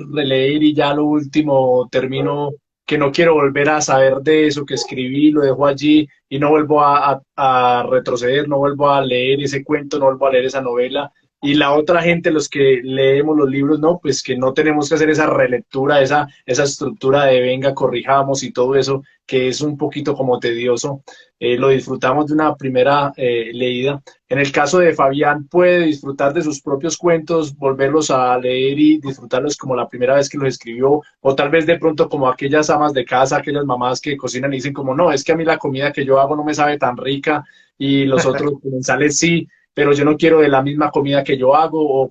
y ya a lo último termino que no quiero volver a saber de eso que escribí, lo dejo allí y no vuelvo a retroceder, no vuelvo a leer ese cuento, no vuelvo a leer esa novela. Y la otra gente, los que leemos los libros, no, pues que no tenemos que hacer esa relectura, esa estructura de venga, corrijamos y todo eso, que es un poquito como tedioso. Lo disfrutamos de una primera leída. En el caso de Fabián, puede disfrutar de sus propios cuentos, volverlos a leer y disfrutarlos como la primera vez que los escribió, o tal vez de pronto como aquellas amas de casa, aquellas mamás que cocinan y dicen como no, es que a mí la comida que yo hago no me sabe tan rica y los otros comensales sí, pero yo no quiero de la misma comida que yo hago, o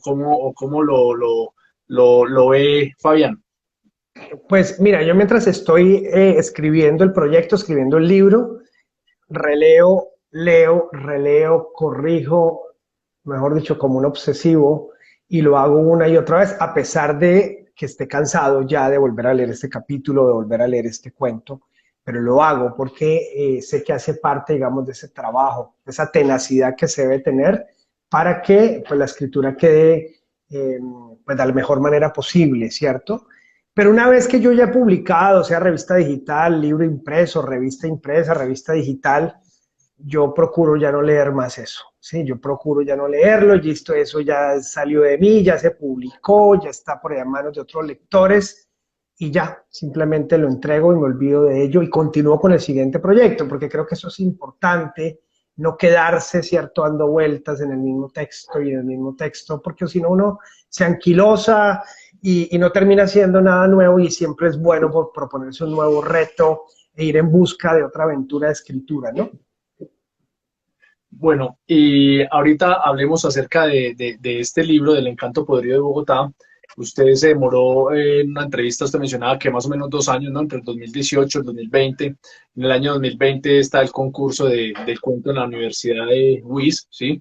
cómo lo ve Fabián. Pues mira, yo mientras estoy escribiendo el proyecto, escribiendo el libro, releo, leo, releo, corrijo, mejor dicho, como un obsesivo, y lo hago una y otra vez, a pesar de que esté cansado ya de volver a leer este capítulo, de volver a leer este cuento, pero lo hago porque sé que hace parte, digamos, de ese trabajo, de esa tenacidad que se debe tener para que pues, la escritura quede pues, de la mejor manera posible, ¿cierto? Pero una vez que yo ya he publicado, sea revista digital, libro impreso, revista impresa, revista digital, yo procuro ya no leer más eso, ¿sí? Yo procuro ya no leerlo, y esto, eso ya salió de mí, ya se publicó, ya está por ahí en manos de otros lectores, y ya, simplemente lo entrego y me olvido de ello y continúo con el siguiente proyecto, porque creo que eso es importante, no quedarse, ¿cierto?, dando vueltas en el mismo texto y en el mismo texto, porque si no uno se anquilosa y no termina haciendo nada nuevo, y siempre es bueno por proponerse un nuevo reto e ir en busca de otra aventura de escritura, ¿no? Bueno, y ahorita hablemos acerca de este libro, del Encanto Podrido de Bogotá. usted se demoró en una entrevista, usted mencionaba que más o menos 2 años, ¿no? Entre el 2018 y el 2020. En el año 2020 está el concurso del cuento en la Universidad de WIS, ¿sí?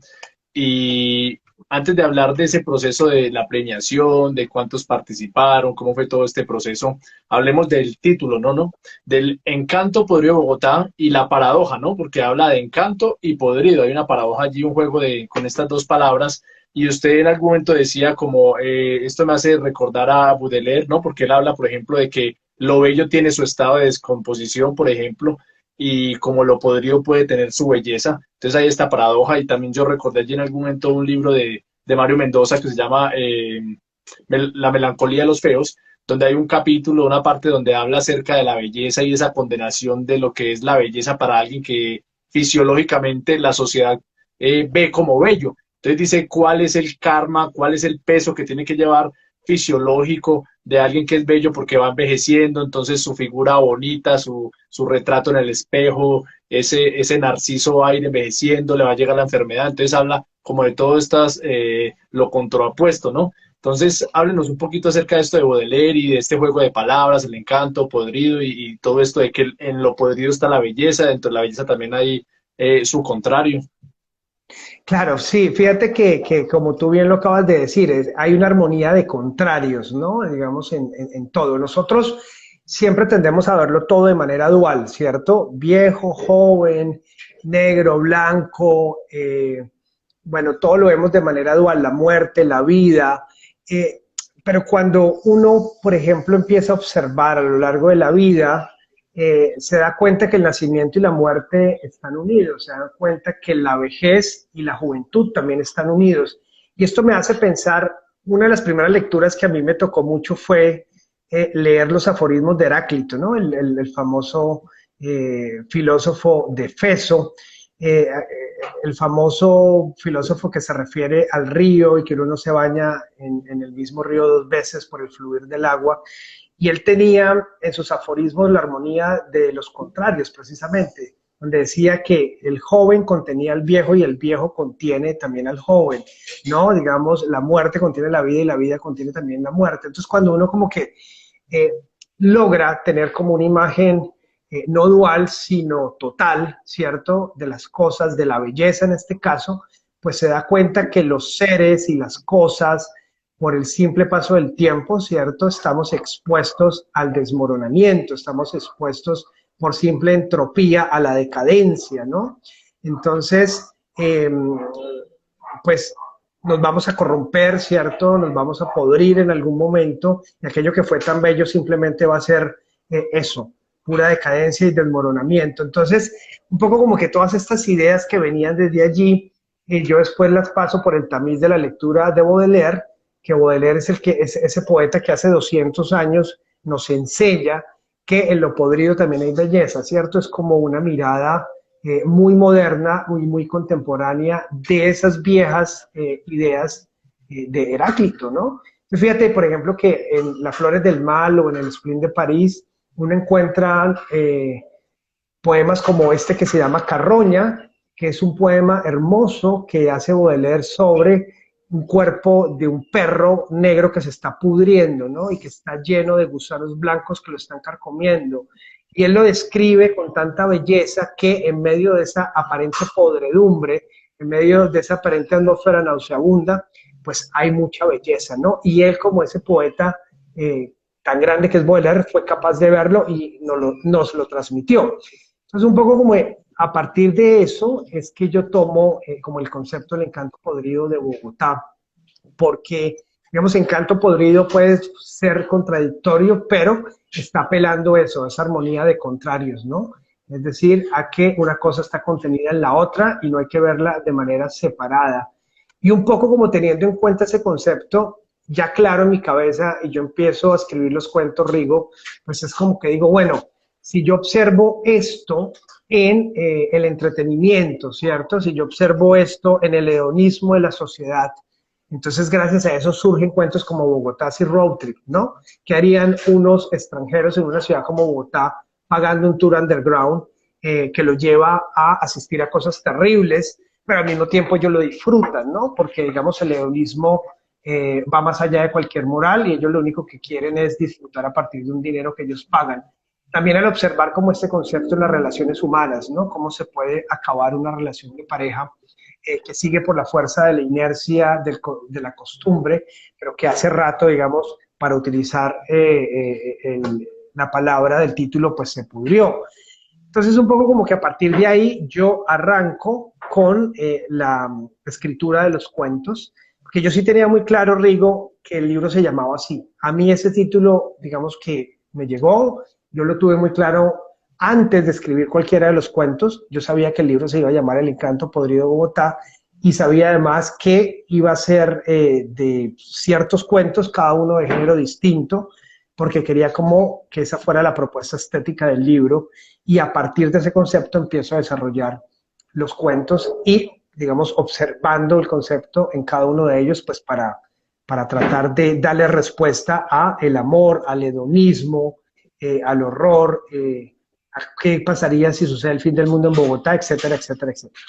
Y antes de hablar de ese proceso de la premiación, de cuántos participaron, cómo fue todo este proceso, hablemos del título, ¿no? ¿No? Del encanto podrido de Bogotá y la paradoja, ¿no? Porque habla de encanto y podrido. Hay una paradoja allí, un juego con estas dos palabras. Y usted en algún momento decía como, esto me hace recordar a Baudelaire, ¿no? Porque él habla, por ejemplo, de que lo bello tiene su estado de descomposición, por ejemplo, y como lo podrido puede tener su belleza. Entonces hay esta paradoja y también yo recordé allí en algún momento un libro de Mario Mendoza que se llama La melancolía de los feos, donde hay un capítulo, una parte donde habla acerca de la belleza y esa condenación de lo que es la belleza para alguien que fisiológicamente la sociedad ve como bello. Entonces dice cuál es el karma, cuál es el peso que tiene que llevar fisiológico de alguien que es bello porque va envejeciendo, entonces su figura bonita, su retrato en el espejo, ese narciso va a ir envejeciendo, le va a llegar la enfermedad, entonces habla como de todo estas, lo contrapuesto, ¿no? Entonces, háblenos un poquito acerca de esto de Baudelaire y de este juego de palabras, el encanto, podrido y todo esto de que en lo podrido está la belleza, dentro de la belleza también hay su contrario. Claro, sí, fíjate que como tú bien lo acabas de decir, hay una armonía de contrarios, ¿no? Digamos, en todo. Nosotros siempre tendemos a verlo todo de manera dual, ¿cierto? Viejo, joven, negro, blanco, bueno, todo lo vemos de manera dual, la muerte, la vida, eh, pero cuando uno, por ejemplo, empieza a observar a lo largo de la vida, se da cuenta que el nacimiento y la muerte están unidos, se da cuenta que la vejez y la juventud también están unidos. Y esto me hace pensar, una de las primeras lecturas que a mí me tocó mucho fue leer los aforismos de Heráclito, ¿no? El famoso filósofo de Efeso, el famoso filósofo que se refiere al río y que uno no se baña en el mismo río dos veces por el fluir del agua. Y él tenía en sus aforismos la armonía de los contrarios, precisamente, donde decía que el joven contenía al viejo y el viejo contiene también al joven, ¿no? Digamos, la muerte contiene la vida y la vida contiene también la muerte. Entonces, cuando uno como que eh, logra tener como una imagen no dual, sino total, ¿cierto? De las cosas, de la belleza en este caso, pues se da cuenta que los seres y las cosas, por el simple paso del tiempo, ¿cierto? Estamos expuestos al desmoronamiento, estamos expuestos por simple entropía a la decadencia, ¿no? Entonces, pues nos vamos a corromper, ¿cierto? Nos vamos a podrir en algún momento y aquello que fue tan bello simplemente va a ser eso, pura decadencia y desmoronamiento. Entonces, un poco como que todas estas ideas que venían desde allí, yo después las paso por el tamiz de la lectura de Baudelaire, que Baudelaire es ese poeta que hace 200 años nos enseña que en lo podrido también hay belleza, ¿cierto? Es como una mirada muy moderna, muy contemporánea de esas viejas ideas de Heráclito, ¿no? Entonces, fíjate, por ejemplo, que en Las Flores del Mal o en el Spleen de París, uno encuentra poemas como este que se llama Carroña, que es un poema hermoso que hace Baudelaire sobre un cuerpo de un perro negro que se está pudriendo, ¿no? Y que está lleno de gusanos blancos que lo están carcomiendo. Y él lo describe con tanta belleza que en medio de esa aparente podredumbre, en medio de esa aparente atmósfera nauseabunda, pues hay mucha belleza, ¿no? Y él, como ese poeta tan grande que es Baudelaire, fue capaz de verlo y nos lo transmitió. Entonces, un poco como a partir de eso es que yo tomo como el concepto del encanto podrido de Bogotá, porque, digamos, encanto podrido puede ser contradictorio, pero está apelando eso, a esa armonía de contrarios, ¿no? Es decir, a que una cosa está contenida en la otra y no hay que verla de manera separada. Y un poco como teniendo en cuenta ese concepto, ya claro en mi cabeza, y yo empiezo a escribir los cuentos Rigo, pues es como que digo, bueno, si yo observo esto en el entretenimiento, ¿cierto? Si yo observo esto en el hedonismo de la sociedad, entonces gracias a eso surgen cuentos como Bogotá y Road Trip, ¿no? ¿Qué harían unos extranjeros en una ciudad como Bogotá pagando un tour underground que los lleva a asistir a cosas terribles, pero al mismo tiempo ellos lo disfrutan, ¿no? Porque, digamos, el hedonismo va más allá de cualquier moral y ellos lo único que quieren es disfrutar a partir de un dinero que ellos pagan. También al observar cómo este concepto en las relaciones humanas, ¿no? Cómo se puede acabar una relación de pareja que sigue por la fuerza de la inercia de la costumbre, pero que hace rato, digamos, para utilizar la palabra del título, pues se pudrió. Entonces, un poco como que a partir de ahí yo arranco con la escritura de los cuentos, porque yo sí tenía muy claro, Rigo, que el libro se llamaba así. A mí ese título, digamos que me llegó, yo lo tuve muy claro antes de escribir cualquiera de los cuentos. Yo sabía que el libro se iba a llamar El encanto podrido de Bogotá y sabía además que iba a ser de ciertos cuentos, cada uno de género distinto, porque quería como que esa fuera la propuesta estética del libro y a partir de ese concepto empiezo a desarrollar los cuentos y, digamos, observando el concepto en cada uno de ellos, pues para tratar de darle respuesta a el amor, al hedonismo, al horror, a qué pasaría si sucede el fin del mundo en Bogotá, etcétera, etcétera, etcétera.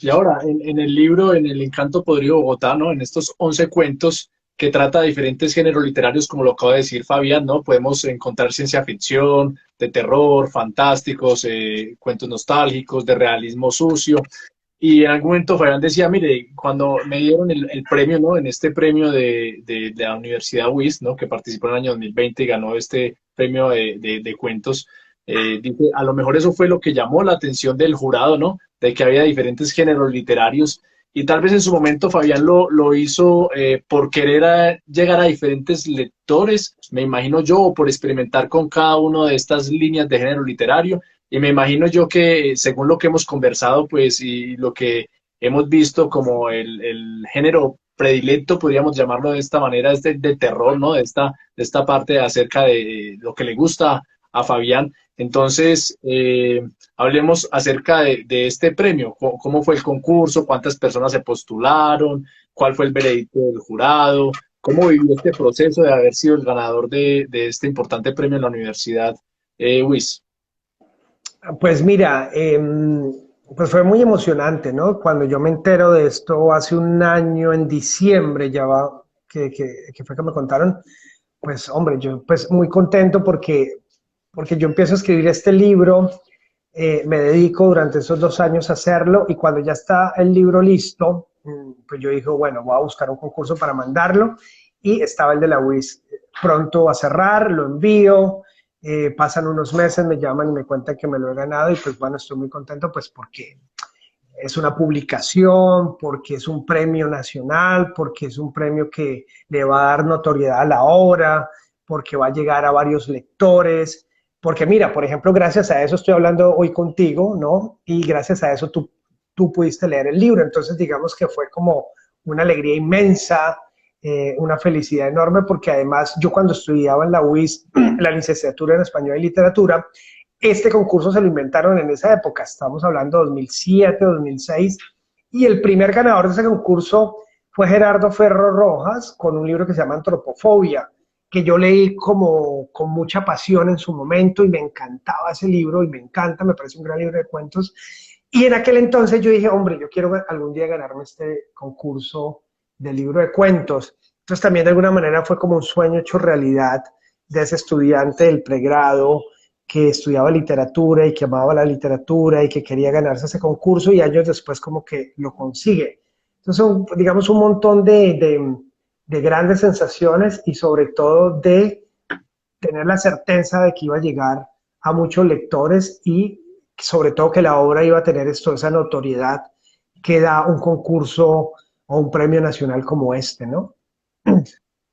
Y ahora, en el libro, en El encanto podrido de Bogotá, ¿no? En estos 11 cuentos que trata de diferentes géneros literarios, como lo acaba de decir Fabián, ¿no? Podemos encontrar ciencia ficción, de terror, fantásticos, cuentos nostálgicos, de realismo sucio. Y en algún momento Fabián decía, mire, cuando me dieron el premio, ¿no? En este premio de la Universidad UIS, ¿no? Que participó en el año 2020 y ganó este premio de cuentos, dice, a lo mejor eso fue lo que llamó la atención del jurado, ¿no? De que había diferentes géneros literarios y tal vez en su momento Fabián lo hizo por querer llegar a diferentes lectores, me imagino yo, o por experimentar con cada una de estas líneas de género literario. Y me imagino yo que según lo que hemos conversado, pues, y lo que hemos visto como el género predilecto, podríamos llamarlo de esta manera, es de terror, ¿no? De esta parte acerca de lo que le gusta a Fabián. Entonces, hablemos acerca de este premio. ¿Cómo fue el concurso? ¿Cuántas personas se postularon? ¿Cuál fue el veredicto del jurado? ¿Cómo vivió este proceso de haber sido el ganador de este importante premio en la Universidad UIS? Pues mira, pues fue muy emocionante, ¿no? Cuando yo me entero de esto hace un año, en diciembre ya va, que fue que me contaron, pues hombre, yo pues muy contento porque yo empiezo a escribir este libro, me dedico durante esos 2 años a hacerlo y cuando ya está el libro listo, pues yo dije, bueno, voy a buscar un concurso para mandarlo y estaba el de la UIS pronto a cerrar, lo envío, pasan unos meses, me llaman y me cuentan que me lo he ganado y pues bueno, estoy muy contento pues porque es una publicación, porque es un premio nacional, porque es un premio que le va a dar notoriedad a la obra, porque va a llegar a varios lectores, porque mira, por ejemplo, gracias a eso estoy hablando hoy contigo, ¿no? Y gracias a eso tú pudiste leer el libro, entonces digamos que fue como una alegría inmensa, una felicidad enorme, porque además yo cuando estudiaba en la UIS, la licenciatura en Español y Literatura, este concurso se lo inventaron en esa época, estamos hablando de 2007, 2006, y el primer ganador de ese concurso fue Gerardo Ferro Rojas, con un libro que se llama Antropofobia, que yo leí como con mucha pasión en su momento y me encantaba ese libro y me encanta, me parece un gran libro de cuentos. Y en aquel entonces yo dije, hombre, yo quiero algún día ganarme este concurso de libro de cuentos. Entonces también de alguna manera fue como un sueño hecho realidad de ese estudiante del pregrado que estudiaba literatura y que amaba la literatura y que quería ganarse ese concurso y años después como que lo consigue. Entonces, digamos, un montón de grandes sensaciones y sobre todo de tener la certeza de que iba a llegar a muchos lectores y sobre todo que la obra iba a tener esa notoriedad que da un concurso o un premio nacional como este, ¿no?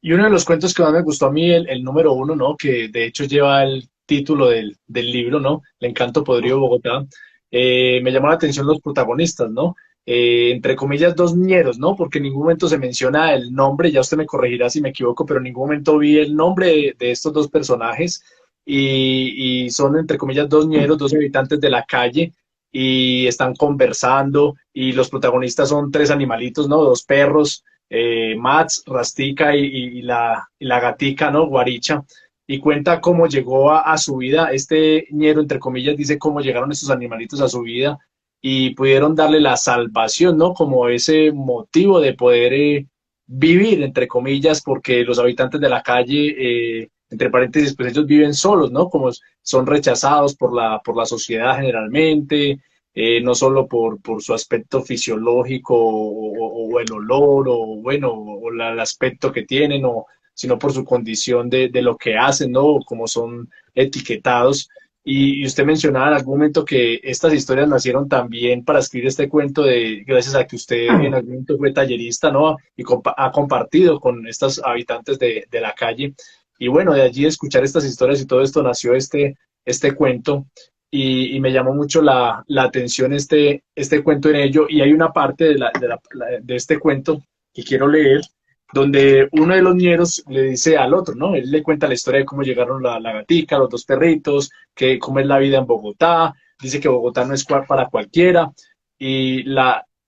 Y uno de los cuentos que más me gustó a mí, el número uno, ¿no? Que de hecho lleva el título del libro, ¿no? El encanto podrido de Bogotá. Me llamó la atención los protagonistas, ¿no? Entre comillas, dos ñeros, ¿no? Porque en ningún momento se menciona el nombre, ya usted me corregirá si me equivoco, pero en ningún momento vi el nombre de estos dos personajes y son, entre comillas, dos ñeros, dos habitantes de la calle y están conversando y los protagonistas son tres animalitos, ¿no? Dos perros, Mats, Rastica y la gatica, ¿no? Guaricha, y cuenta cómo llegó a su vida, este ñero, entre comillas, dice cómo llegaron estos animalitos a su vida y pudieron darle la salvación, ¿no? Como ese motivo de poder vivir, entre comillas, porque los habitantes de la calle, entre paréntesis, pues ellos viven solos, ¿no? Como son rechazados por la sociedad generalmente, no solo por su aspecto fisiológico o el olor o bueno, el aspecto que tienen, sino por su condición de lo que hacen, ¿no? Como son etiquetados. Y usted mencionaba en algún momento que estas historias nacieron también para escribir este cuento gracias a que usted en algún momento fue tallerista, ¿no? Y ha compartido con estos habitantes de la calle. Y bueno, de allí escuchar estas historias y todo esto nació este cuento. Y me llamó mucho la atención este cuento en ello. Y hay una parte de este cuento que quiero leer, donde uno de los ñeros le dice al otro, ¿no? Él le cuenta la historia de cómo llegaron la gatica, los dos perritos, cómo es la vida en Bogotá, dice que Bogotá no es para cualquiera, y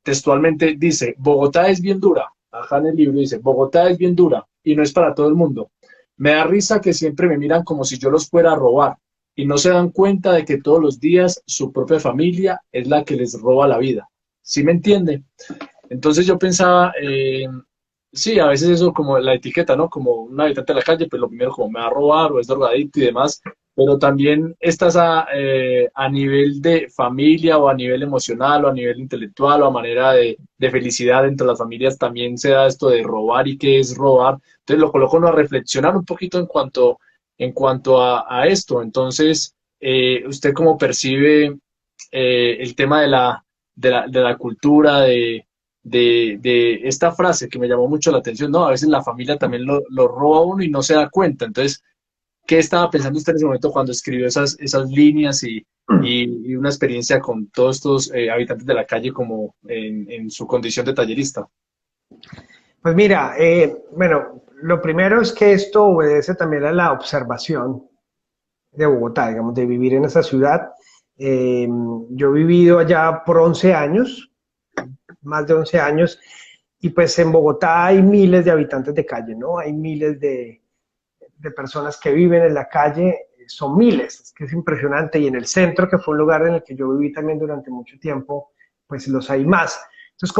textualmente dice, Bogotá es bien dura, acá en el libro dice, Bogotá es bien dura, y no es para todo el mundo. Me da risa que siempre me miran como si yo los fuera a robar, y no se dan cuenta de que todos los días su propia familia es la que les roba la vida. ¿Sí me entiende? Entonces yo pensaba, sí, a veces eso como la etiqueta, ¿no? Como un habitante de la calle, pues lo primero como me va a robar o es drogadicto y demás, pero también estás a nivel de familia o a nivel emocional o a nivel intelectual o a manera de felicidad entre las familias también se da esto de robar y qué es robar. Entonces lo coloco uno a reflexionar un poquito en cuanto a esto. Entonces, ¿usted cómo percibe el tema de la cultura, de esta frase que me llamó mucho la atención? No, a veces la familia también lo roba a uno y no se da cuenta. Entonces, ¿qué estaba pensando usted en ese momento cuando escribió esas líneas y una experiencia con todos estos habitantes de la calle como en su condición de tallerista? Pues mira, bueno, lo primero es que esto obedece también a la observación de Bogotá, digamos, de vivir en esa ciudad. Yo he vivido allá por 11 años, más de 11 años, y pues en Bogotá hay miles de habitantes de calle, ¿no? Hay miles de personas que viven en la calle, son miles, es que es impresionante, y en el centro, que fue un lugar en el que yo viví también durante mucho tiempo, pues los hay más. Entonces,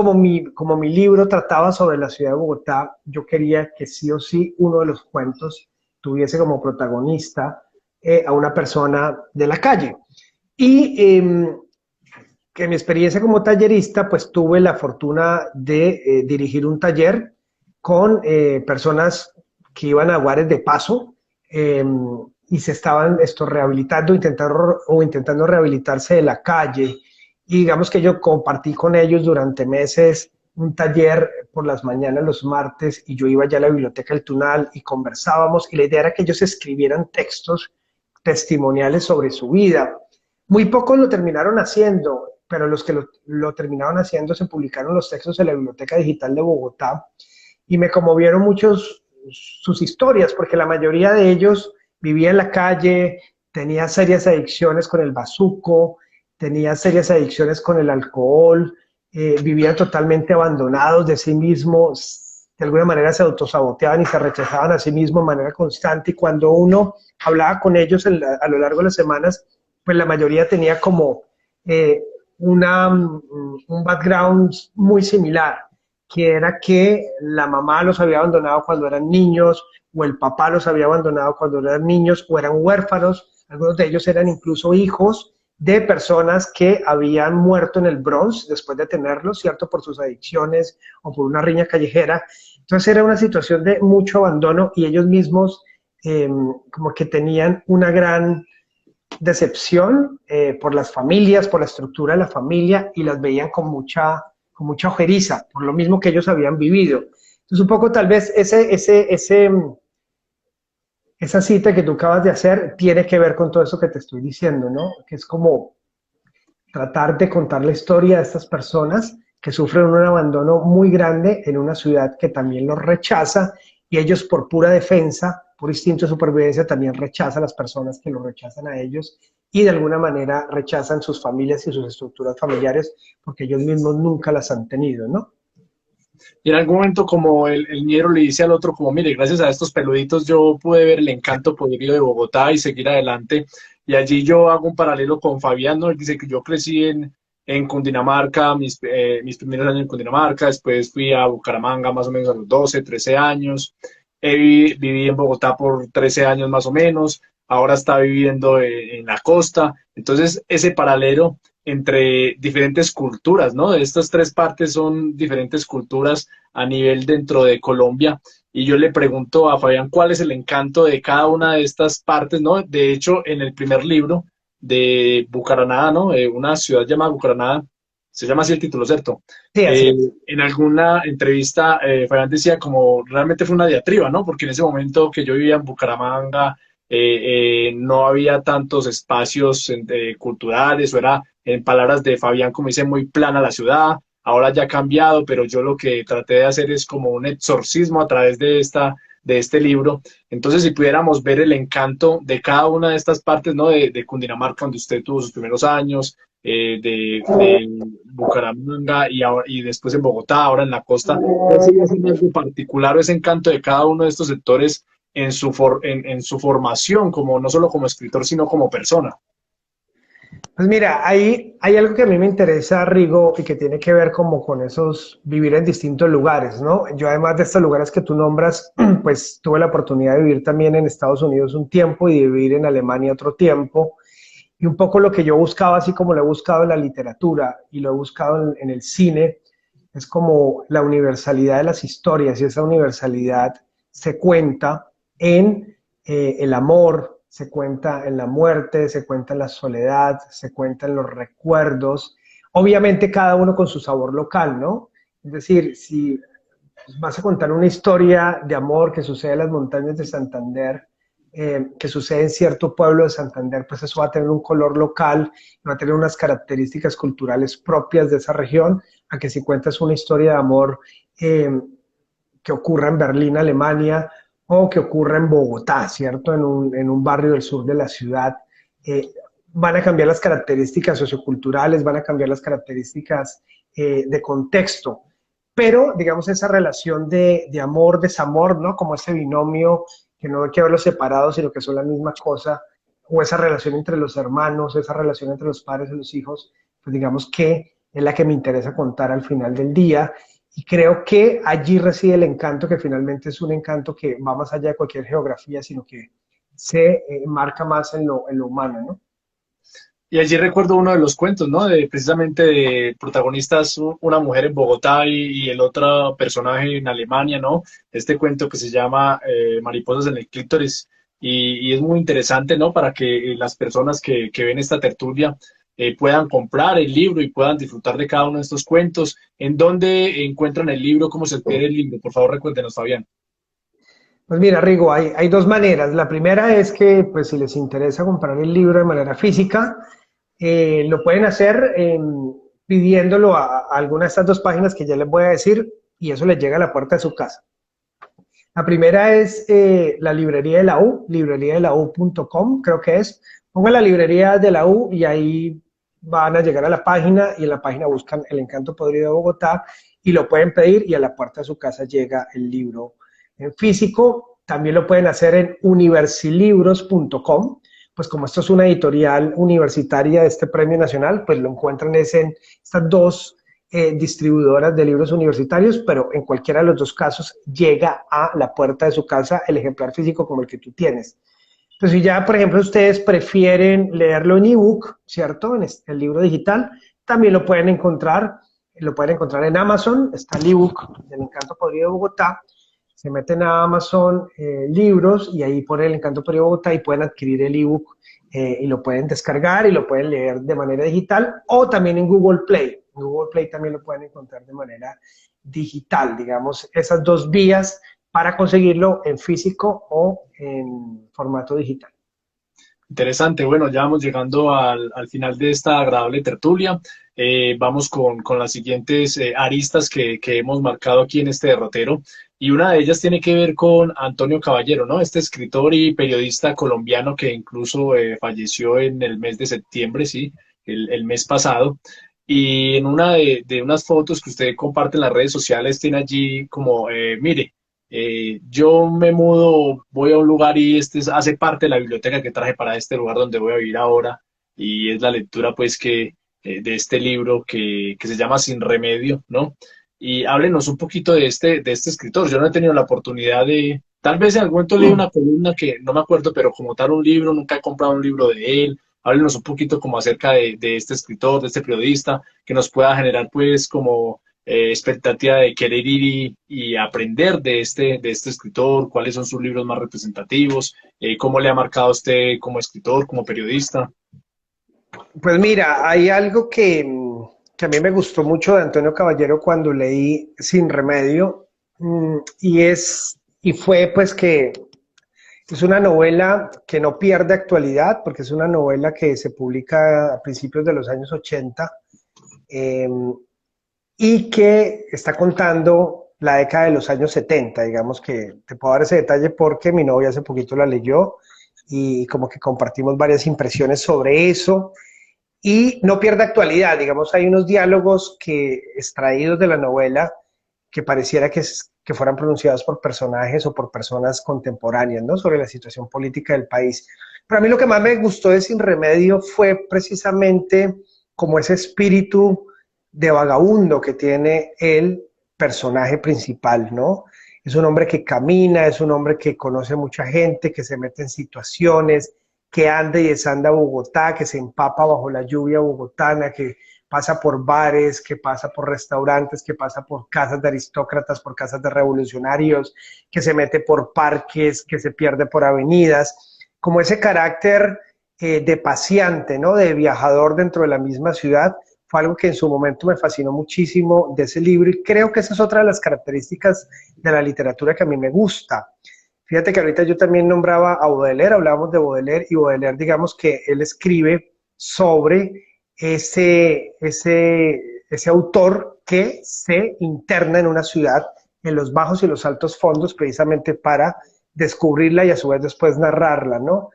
como mi libro trataba sobre la ciudad de Bogotá, yo quería que sí o sí uno de los cuentos tuviese como protagonista a una persona de la calle. Y que en mi experiencia como tallerista, pues tuve la fortuna de dirigir un taller con personas que iban a lugares de paso y se estaban rehabilitando, intentando rehabilitarse de la calle. Y digamos que yo compartí con ellos durante meses un taller por las mañanas, los martes, y yo iba ya a la biblioteca del Tunal y conversábamos, y la idea era que ellos escribieran textos testimoniales sobre su vida. Muy pocos lo terminaron haciendo, pero los que lo terminaron haciendo se publicaron los textos en la Biblioteca Digital de Bogotá y me conmovieron muchos sus historias, porque la mayoría de ellos vivía en la calle, tenía serias adicciones con el bazuco, tenía serias adicciones con el alcohol, vivían totalmente abandonados de sí mismos, de alguna manera se autosaboteaban y se rechazaban a sí mismos de manera constante, y cuando uno hablaba con ellos a lo largo de las semanas, pues la mayoría tenía como un background muy similar, que era que la mamá los había abandonado cuando eran niños, o el papá los había abandonado cuando eran niños, o eran huérfanos, algunos de ellos eran incluso hijos de personas que habían muerto en el Bronx después de tenerlos, ¿cierto? Por sus adicciones o por una riña callejera. Entonces era una situación de mucho abandono y ellos mismos como que tenían una gran decepción por las familias, por la estructura de la familia, y las veían con mucha ojeriza, por lo mismo que ellos habían vivido. Entonces un poco tal vez esa cita que tú acabas de hacer tiene que ver con todo eso que te estoy diciendo, ¿no? Que es como tratar de contar la historia de estas personas que sufren un abandono muy grande en una ciudad que también los rechaza, y ellos por pura defensa, por instinto de supervivencia, también rechazan a las personas que los rechazan a ellos, y de alguna manera rechazan sus familias y sus estructuras familiares porque ellos mismos nunca las han tenido, ¿no? Y en algún momento como el ñero le dice al otro como, mire, gracias a estos peluditos yo pude ver el encanto poderío de Bogotá y seguir adelante. Y allí yo hago un paralelo con Fabián, ¿no? Él dice que yo crecí en Cundinamarca, mis primeros años en Cundinamarca, después fui a Bucaramanga más o menos a los 12, 13 años, viví en Bogotá por 13 años más o menos, ahora está viviendo en la costa, entonces ese paralelo entre diferentes culturas, ¿no? Estas tres partes son diferentes culturas a nivel dentro de Colombia. Y yo le pregunto a Fabián cuál es el encanto de cada una de estas partes, ¿no? De hecho, en el primer libro de Bucaranada, ¿no? Una ciudad llamada Bucaranada, se llama así el título, ¿cierto? Sí, así es. En alguna entrevista, Fabián decía como realmente fue una diatriba, ¿no? Porque en ese momento que yo vivía en Bucaramanga, no había tantos espacios culturales, o era, en palabras de Fabián, como dice, muy plana la ciudad. Ahora ya ha cambiado, pero yo lo que traté de hacer es como un exorcismo a través de este libro. Entonces, si pudiéramos ver el encanto de cada una de estas partes, ¿no? De Cundinamarca, donde usted tuvo sus primeros años, de Bucaramanga y después en Bogotá, ahora en la costa, ¿cuál sería ese algo particular o ese encanto de cada uno de estos sectores en su formación, como, no solo como escritor, sino como persona? Pues mira, hay algo que a mí me interesa, Rigo, y que tiene que ver como con esos vivir en distintos lugares, ¿no? Yo además de estos lugares que tú nombras, pues tuve la oportunidad de vivir también en Estados Unidos un tiempo y de vivir en Alemania otro tiempo. Y un poco lo que yo buscaba, así como lo he buscado en la literatura y lo he buscado en el cine, es como la universalidad de las historias, y esa universalidad se cuenta en el amor, se cuenta en la muerte, se cuenta en la soledad, se cuenta en los recuerdos, obviamente cada uno con su sabor local, ¿no? Es decir, si vas a contar una historia de amor que sucede en las montañas de Santander, que sucede en cierto pueblo de Santander, pues eso va a tener un color local, va a tener unas características culturales propias de esa región, a que si cuentas una historia de amor eh, que ocurra en Berlín, Alemania, o que ocurra en Bogotá, ¿cierto? En un barrio del sur de la ciudad, eh, van a cambiar las características socioculturales, van a cambiar las características de contexto, pero digamos esa relación de amor, desamor, ¿no? Como ese binomio que no hay que verlos separados, sino que son la misma cosa, o esa relación entre los hermanos, esa relación entre los padres y los hijos, pues digamos que es la que me interesa contar al final del día. Y creo que allí reside el encanto, que finalmente es un encanto que va más allá de cualquier geografía, sino que se marca más en lo humano, ¿no? Y allí recuerdo uno de los cuentos, ¿no? De precisamente de protagonistas, una mujer en Bogotá y el otro personaje en Alemania, ¿no? Este cuento que se llama Mariposas en el clítoris y es muy interesante, ¿no? Para que las personas que ven esta tertulia puedan comprar el libro y puedan disfrutar de cada uno de estos cuentos. ¿En dónde encuentran el libro? ¿Cómo se adquiere el libro? Por favor, recuérdenos, Fabián. Pues mira, Rigo, hay dos maneras. La primera es que, pues, si les interesa comprar el libro de manera física, lo pueden hacer pidiéndolo a alguna de estas dos páginas que ya les voy a decir y eso les llega a la puerta de su casa. La primera es la librería de la U, libreriadelau.com, creo que es. Pongan la librería de la U y ahí van a llegar a la página y en la página buscan El Encanto Podrido de Bogotá y lo pueden pedir y a la puerta de su casa llega el libro en físico. También lo pueden hacer en universilibros.com, pues como esto es una editorial universitaria de este premio nacional, pues lo encuentran en estas dos distribuidoras de libros universitarios, pero en cualquiera de los dos casos llega a la puerta de su casa el ejemplar físico como el que tú tienes. Entonces, si ya, por ejemplo, ustedes prefieren leerlo en ebook, ¿cierto? En el libro digital, también lo pueden encontrar en Amazon, está el ebook del Encanto Podrido de Bogotá, se meten a Amazon libros y ahí ponen El Encanto Podrido de Bogotá y pueden adquirir el ebook y lo pueden descargar y lo pueden leer de manera digital o también en Google Play. En Google Play también lo pueden encontrar de manera digital, digamos, esas dos vías para conseguirlo en físico o en formato digital. Interesante. Bueno, ya vamos llegando al final de esta agradable tertulia. Vamos con las siguientes aristas que hemos marcado aquí en este derrotero. Y una de ellas tiene que ver con Antonio Caballero, ¿no? Este escritor y periodista colombiano que incluso falleció en el mes de septiembre, sí, el mes pasado. Y en una de unas fotos que usted comparte en las redes sociales tiene allí como, mire, yo me mudo, voy a un lugar y hace parte de la biblioteca que traje para este lugar donde voy a vivir ahora y es la lectura pues de este libro que se llama Sin Remedio, ¿no? Y háblenos un poquito de este escritor. Yo no he tenido la oportunidad de, tal vez en algún momento leí una columna que no me acuerdo, pero como tal un libro, nunca he comprado un libro de él. Háblenos un poquito como acerca de este escritor, de este periodista, que nos pueda generar pues como expectativa de querer ir y aprender de este escritor, cuáles son sus libros más representativos, cómo le ha marcado a usted como escritor, como periodista. Pues mira, hay algo que a mí me gustó mucho de Antonio Caballero cuando leí Sin Remedio, y fue pues que es una novela que no pierde actualidad, porque es una novela que se publica a principios de los años 80, eh, y que está contando la década de los años 70. Digamos que te puedo dar ese detalle porque mi novia hace poquito la leyó y como que compartimos varias impresiones sobre eso. Y no pierde actualidad, digamos, hay unos diálogos que extraídos de la novela que pareciera que fueran pronunciados por personajes o por personas contemporáneas, ¿no? Sobre la situación política del país. Pero a mí lo que más me gustó de Sin Remedio fue precisamente como ese espíritu de vagabundo que tiene el personaje principal, ¿no? Es un hombre que camina, es un hombre que conoce mucha gente, que se mete en situaciones, que anda y desanda a Bogotá, que se empapa bajo la lluvia bogotana, que pasa por bares, que pasa por restaurantes, que pasa por casas de aristócratas, por casas de revolucionarios, que se mete por parques, que se pierde por avenidas, como ese carácter de paseante, ¿no? De viajador dentro de la misma ciudad, fue algo que en su momento me fascinó muchísimo de ese libro y creo que esa es otra de las características de la literatura que a mí me gusta. Fíjate que ahorita yo también nombraba a Baudelaire, hablábamos de Baudelaire, y Baudelaire, digamos que él escribe sobre ese autor que se interna en una ciudad, en los bajos y los altos fondos, precisamente para descubrirla y a su vez después narrarla, ¿no?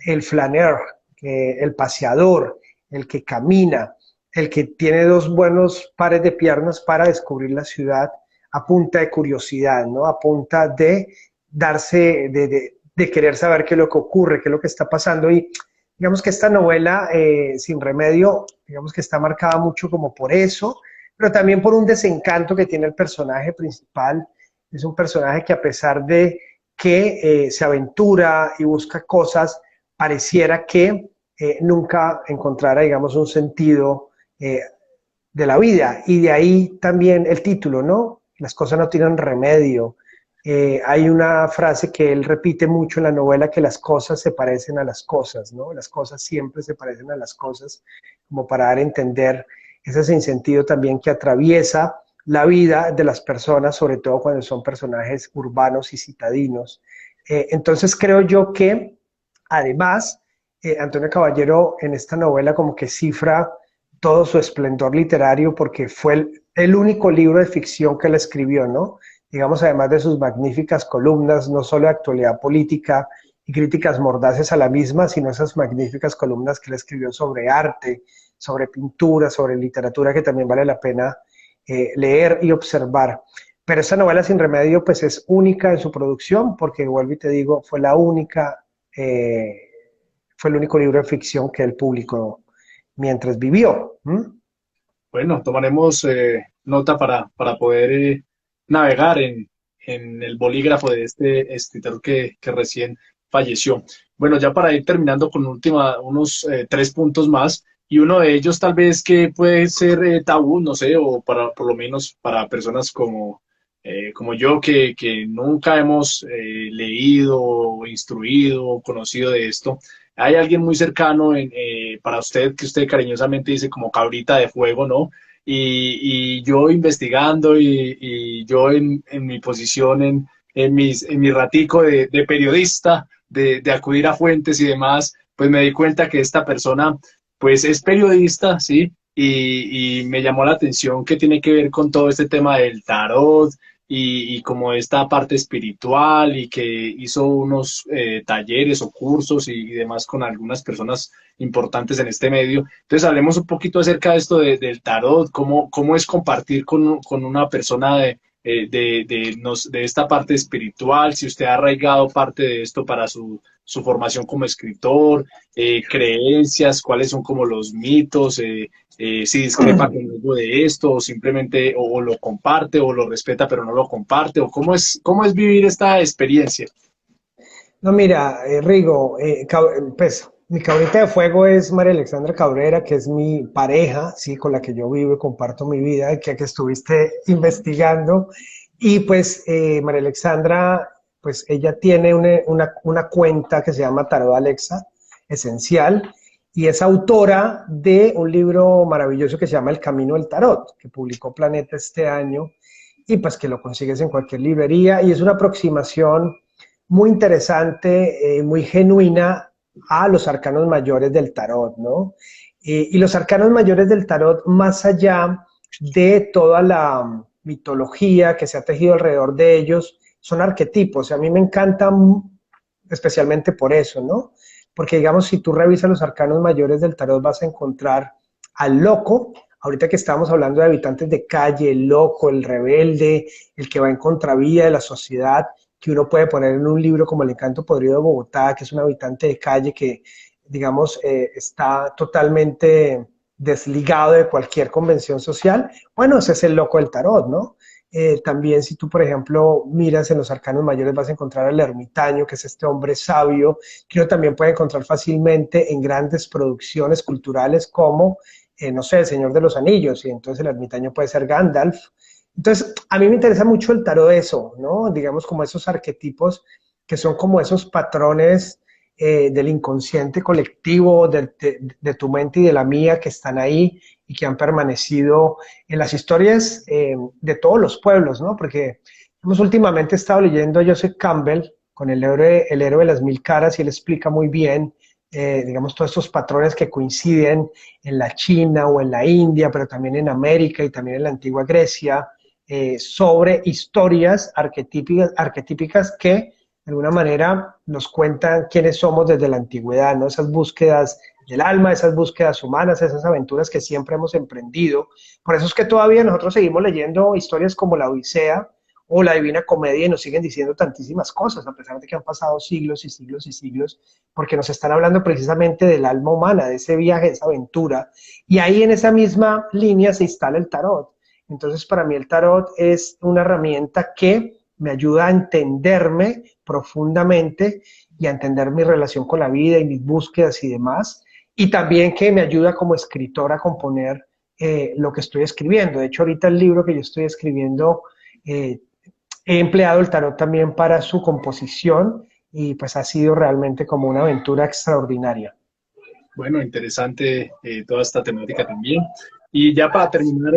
El flaneur, el paseador, el que camina, el que tiene dos buenos pares de piernas para descubrir la ciudad a punta de curiosidad, ¿no? A punta de darse, de querer saber qué es lo que ocurre, qué es lo que está pasando. Y digamos que esta novela, Sin Remedio, digamos que está marcada mucho como por eso, pero también por un desencanto que tiene el personaje principal. Es un personaje que a pesar de que se aventura y busca cosas, pareciera que nunca encontrara, digamos, un sentido de la vida. Y de ahí también el título, ¿no? Las cosas no tienen remedio. Hay una frase que él repite mucho en la novela, que las cosas se parecen a las cosas, ¿no? Las cosas siempre se parecen a las cosas, como para dar a entender ese sinsentido también que atraviesa la vida de las personas, sobre todo cuando son personajes urbanos y citadinos. Entonces creo yo que, además, Antonio Caballero en esta novela como que cifra todo su esplendor literario porque fue el único libro de ficción que él escribió, ¿no? Digamos, además de sus magníficas columnas, no solo de actualidad política y críticas mordaces a la misma, sino esas magníficas columnas que él escribió sobre arte, sobre pintura, sobre literatura, que también vale la pena leer y observar. Pero esta novela Sin Remedio, pues es única en su producción, porque vuelvo y te digo, fue fue el único libro de ficción que él publicó mientras vivió. Bueno, tomaremos nota para poder navegar en el bolígrafo de este escritor que recién falleció. Bueno, ya para ir terminando con unos 3 puntos más, y uno de ellos tal vez que puede ser tabú, no sé, o por lo menos para personas como yo que nunca hemos leído, instruido, conocido de esto. Hay alguien muy cercano para usted que usted cariñosamente dice como cabrita de fuego, ¿no? Y yo investigando y yo en mi posición, en mi ratico de periodista, de acudir a fuentes y demás, pues me di cuenta que esta persona pues es periodista, ¿sí? Y me llamó la atención que tiene que ver con todo este tema del tarot y como esta parte espiritual y que hizo unos talleres o cursos y demás con algunas personas importantes en este medio. Entonces hablemos un poquito acerca de esto del tarot, cómo es compartir con una persona de esta parte espiritual, si usted ha arraigado parte de esto para su formación como escritor, creencias, cuáles son como los mitos, si discrepa con algo de esto, o simplemente o lo comparte, o lo respeta pero no lo comparte, o cómo es vivir esta experiencia. No, mira, Rigo, pues mi cabrita de fuego es María Alexandra Cabrera, que es mi pareja, sí, con la que yo vivo y comparto mi vida, y que estuviste investigando. Y pues María Alexandra, pues ella tiene una cuenta que se llama Tarot Alexa, esencial, y es autora de un libro maravilloso que se llama El Camino del Tarot, que publicó Planeta este año, y pues que lo consigues en cualquier librería, y es una aproximación muy interesante, muy genuina a los arcanos mayores del tarot, ¿no? Y los arcanos mayores del tarot, más allá de toda la mitología que se ha tejido alrededor de ellos, son arquetipos. A mí me encantan especialmente por eso, ¿no? Porque, digamos, si tú revisas los arcanos mayores del tarot, vas a encontrar al loco. Ahorita que estábamos hablando de habitantes de calle, el loco, el rebelde, el que va en contravía de la sociedad, que uno puede poner en un libro como El Encanto Podrido de Bogotá, que es un habitante de calle que, digamos, está totalmente desligado de cualquier convención social. Bueno, ese es el loco del tarot, ¿no? También si tú, por ejemplo, miras en los arcanos mayores, vas a encontrar al ermitaño, que es este hombre sabio, que uno también puede encontrar fácilmente en grandes producciones culturales como, no sé, El Señor de los Anillos, y entonces el ermitaño puede ser Gandalf. Entonces, a mí me interesa mucho el tarot de eso, ¿no? Digamos, como esos arquetipos que son como esos patrones del inconsciente colectivo, de tu mente y de la mía, que están ahí y que han permanecido en las historias de todos los pueblos, ¿no? Porque hemos últimamente estado leyendo a Joseph Campbell con el héroe de las mil caras, y él explica muy bien, digamos, todos estos patrones que coinciden en la China o en la India, pero también en América y también en la antigua Grecia, sobre historias arquetípicas que de alguna manera nos cuentan quiénes somos desde la antigüedad, ¿no? Esas búsquedas del alma, esas búsquedas humanas, esas aventuras que siempre hemos emprendido. Por eso es que todavía nosotros seguimos leyendo historias como la Odisea o la Divina Comedia, y nos siguen diciendo tantísimas cosas, a pesar de que han pasado siglos y siglos y siglos, porque nos están hablando precisamente del alma humana, de ese viaje, de esa aventura. Y ahí en esa misma línea se instala el tarot. Entonces, para mí el tarot es una herramienta que me ayuda a entenderme profundamente y a entender mi relación con la vida y mis búsquedas y demás. Y también que me ayuda como escritor a componer lo que estoy escribiendo. De hecho, ahorita el libro que yo estoy escribiendo, he empleado el tarot también para su composición, y pues ha sido realmente como una aventura extraordinaria. Bueno, interesante toda esta temática también. Y ya para terminar,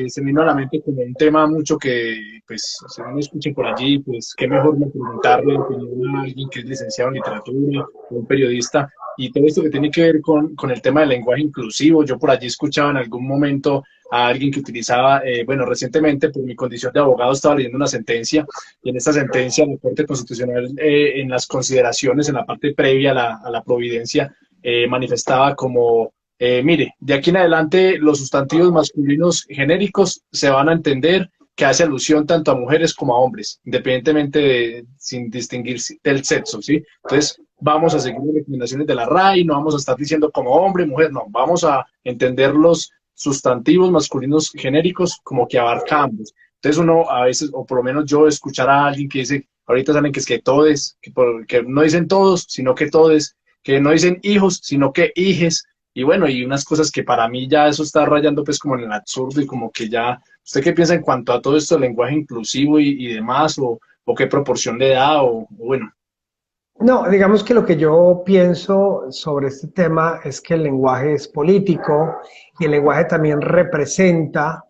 se me vino a la mente como un tema mucho que, pues, si uno escucha por allí, pues, qué mejor no preguntarle opinión a alguien que es licenciado en literatura, o un periodista, y todo esto que tiene que ver con el tema del lenguaje inclusivo. Yo por allí escuchaba en algún momento a alguien que utilizaba, bueno, recientemente por mi condición de abogado estaba leyendo una sentencia, y en esta sentencia la Corte Constitucional, en las consideraciones, en la parte previa a la providencia, manifestaba como, mire, de aquí en adelante los sustantivos masculinos genéricos se van a entender que hace alusión tanto a mujeres como a hombres, independientemente sin distinguir del sexo, ¿sí? Entonces, vamos a seguir las recomendaciones de la RAI, no vamos a estar diciendo como hombre, mujer, no, vamos a entender los sustantivos masculinos genéricos como que abarca ambos. Entonces uno a veces, o por lo menos yo, escuchar a alguien que dice, ahorita saben que es que todes, que no dicen todos, sino que todes, que no dicen hijos, sino que hijes, y bueno, y unas cosas que para mí ya eso está rayando pues como en el absurdo, y como que ya, ¿usted qué piensa en cuanto a todo esto del lenguaje inclusivo y demás, o qué proporción le da, o bueno? No, digamos que lo que yo pienso sobre este tema es que el lenguaje es político, y el lenguaje también representa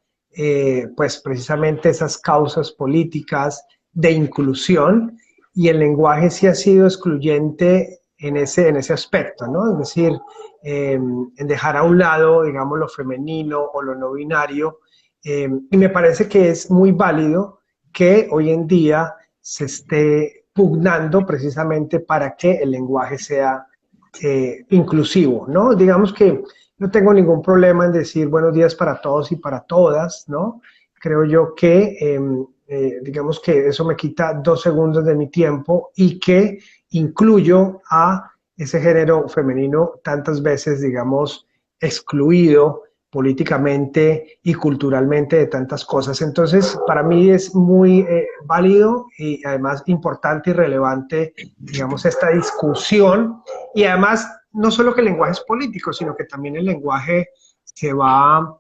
pues precisamente esas causas políticas de inclusión, y el lenguaje sí ha sido excluyente en ese aspecto, ¿no? Es decir, en dejar a un lado, digamos, lo femenino o lo no binario, y me parece que es muy válido que hoy en día se esté pugnando precisamente para que el lenguaje sea inclusivo, ¿no? Digamos que no tengo ningún problema en decir buenos días para todos y para todas, ¿no? Creo yo que digamos que eso me quita 2 segundos de mi tiempo y que incluyo a ese género femenino tantas veces, digamos, excluido políticamente y culturalmente de tantas cosas. Entonces, para mí es muy válido y además importante y relevante, digamos, esta discusión. Y además, no solo que el lenguaje es político, sino que también el lenguaje se va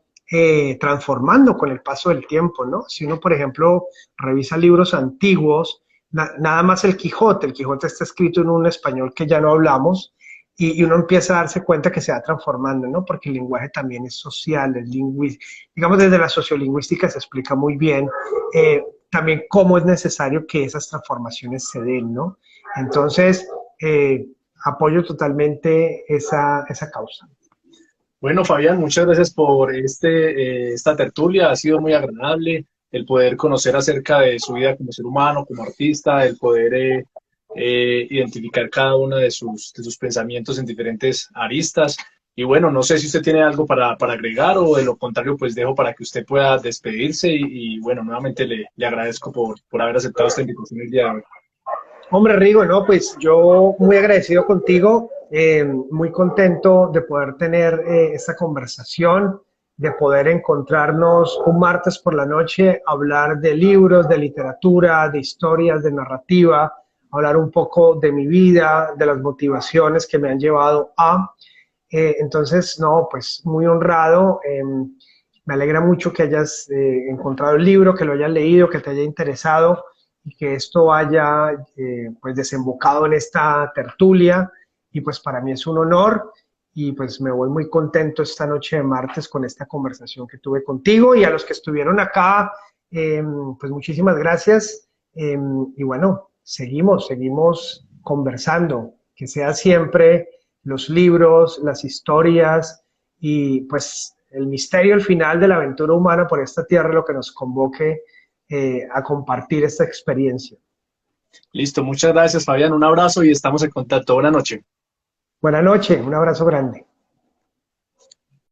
transformando con el paso del tiempo, ¿no? Si uno, por ejemplo, revisa libros antiguos, nada más el Quijote está escrito en un español que ya no hablamos, y uno empieza a darse cuenta que se va transformando, ¿no? Porque el lenguaje también es social, es lingüístico. Digamos, desde la sociolingüística se explica muy bien también cómo es necesario que esas transformaciones se den, ¿no? Entonces, apoyo totalmente esa causa. Bueno, Fabián, muchas gracias por esta tertulia. Ha sido muy agradable el poder conocer acerca de su vida como ser humano, como artista, el poder identificar cada uno de sus pensamientos en diferentes aristas. Y bueno, no sé si usted tiene algo para agregar o de lo contrario, pues dejo para que usted pueda despedirse y bueno, nuevamente le agradezco por haber aceptado esta invitación el día de hoy. Hombre, Rigo, no, pues yo muy agradecido contigo, muy contento de poder tener esta conversación, de poder encontrarnos un martes por la noche, hablar de libros, de literatura, de historias, de narrativa, hablar un poco de mi vida, de las motivaciones que me han llevado a. Entonces, no, pues muy honrado. Me alegra mucho que hayas encontrado el libro, que lo hayas leído, que te haya interesado y que esto haya pues desembocado en esta tertulia. Y pues para mí es un honor y pues me voy muy contento esta noche de martes con esta conversación que tuve contigo y a los que estuvieron acá, pues muchísimas gracias. Y bueno, seguimos conversando, que sea siempre los libros, las historias y pues el misterio, el final de la aventura humana por esta tierra, lo que nos convoque a compartir esta experiencia. Listo, muchas gracias, Fabián. Un abrazo y estamos en contacto. Buenas noches. Buenas noches, un abrazo grande.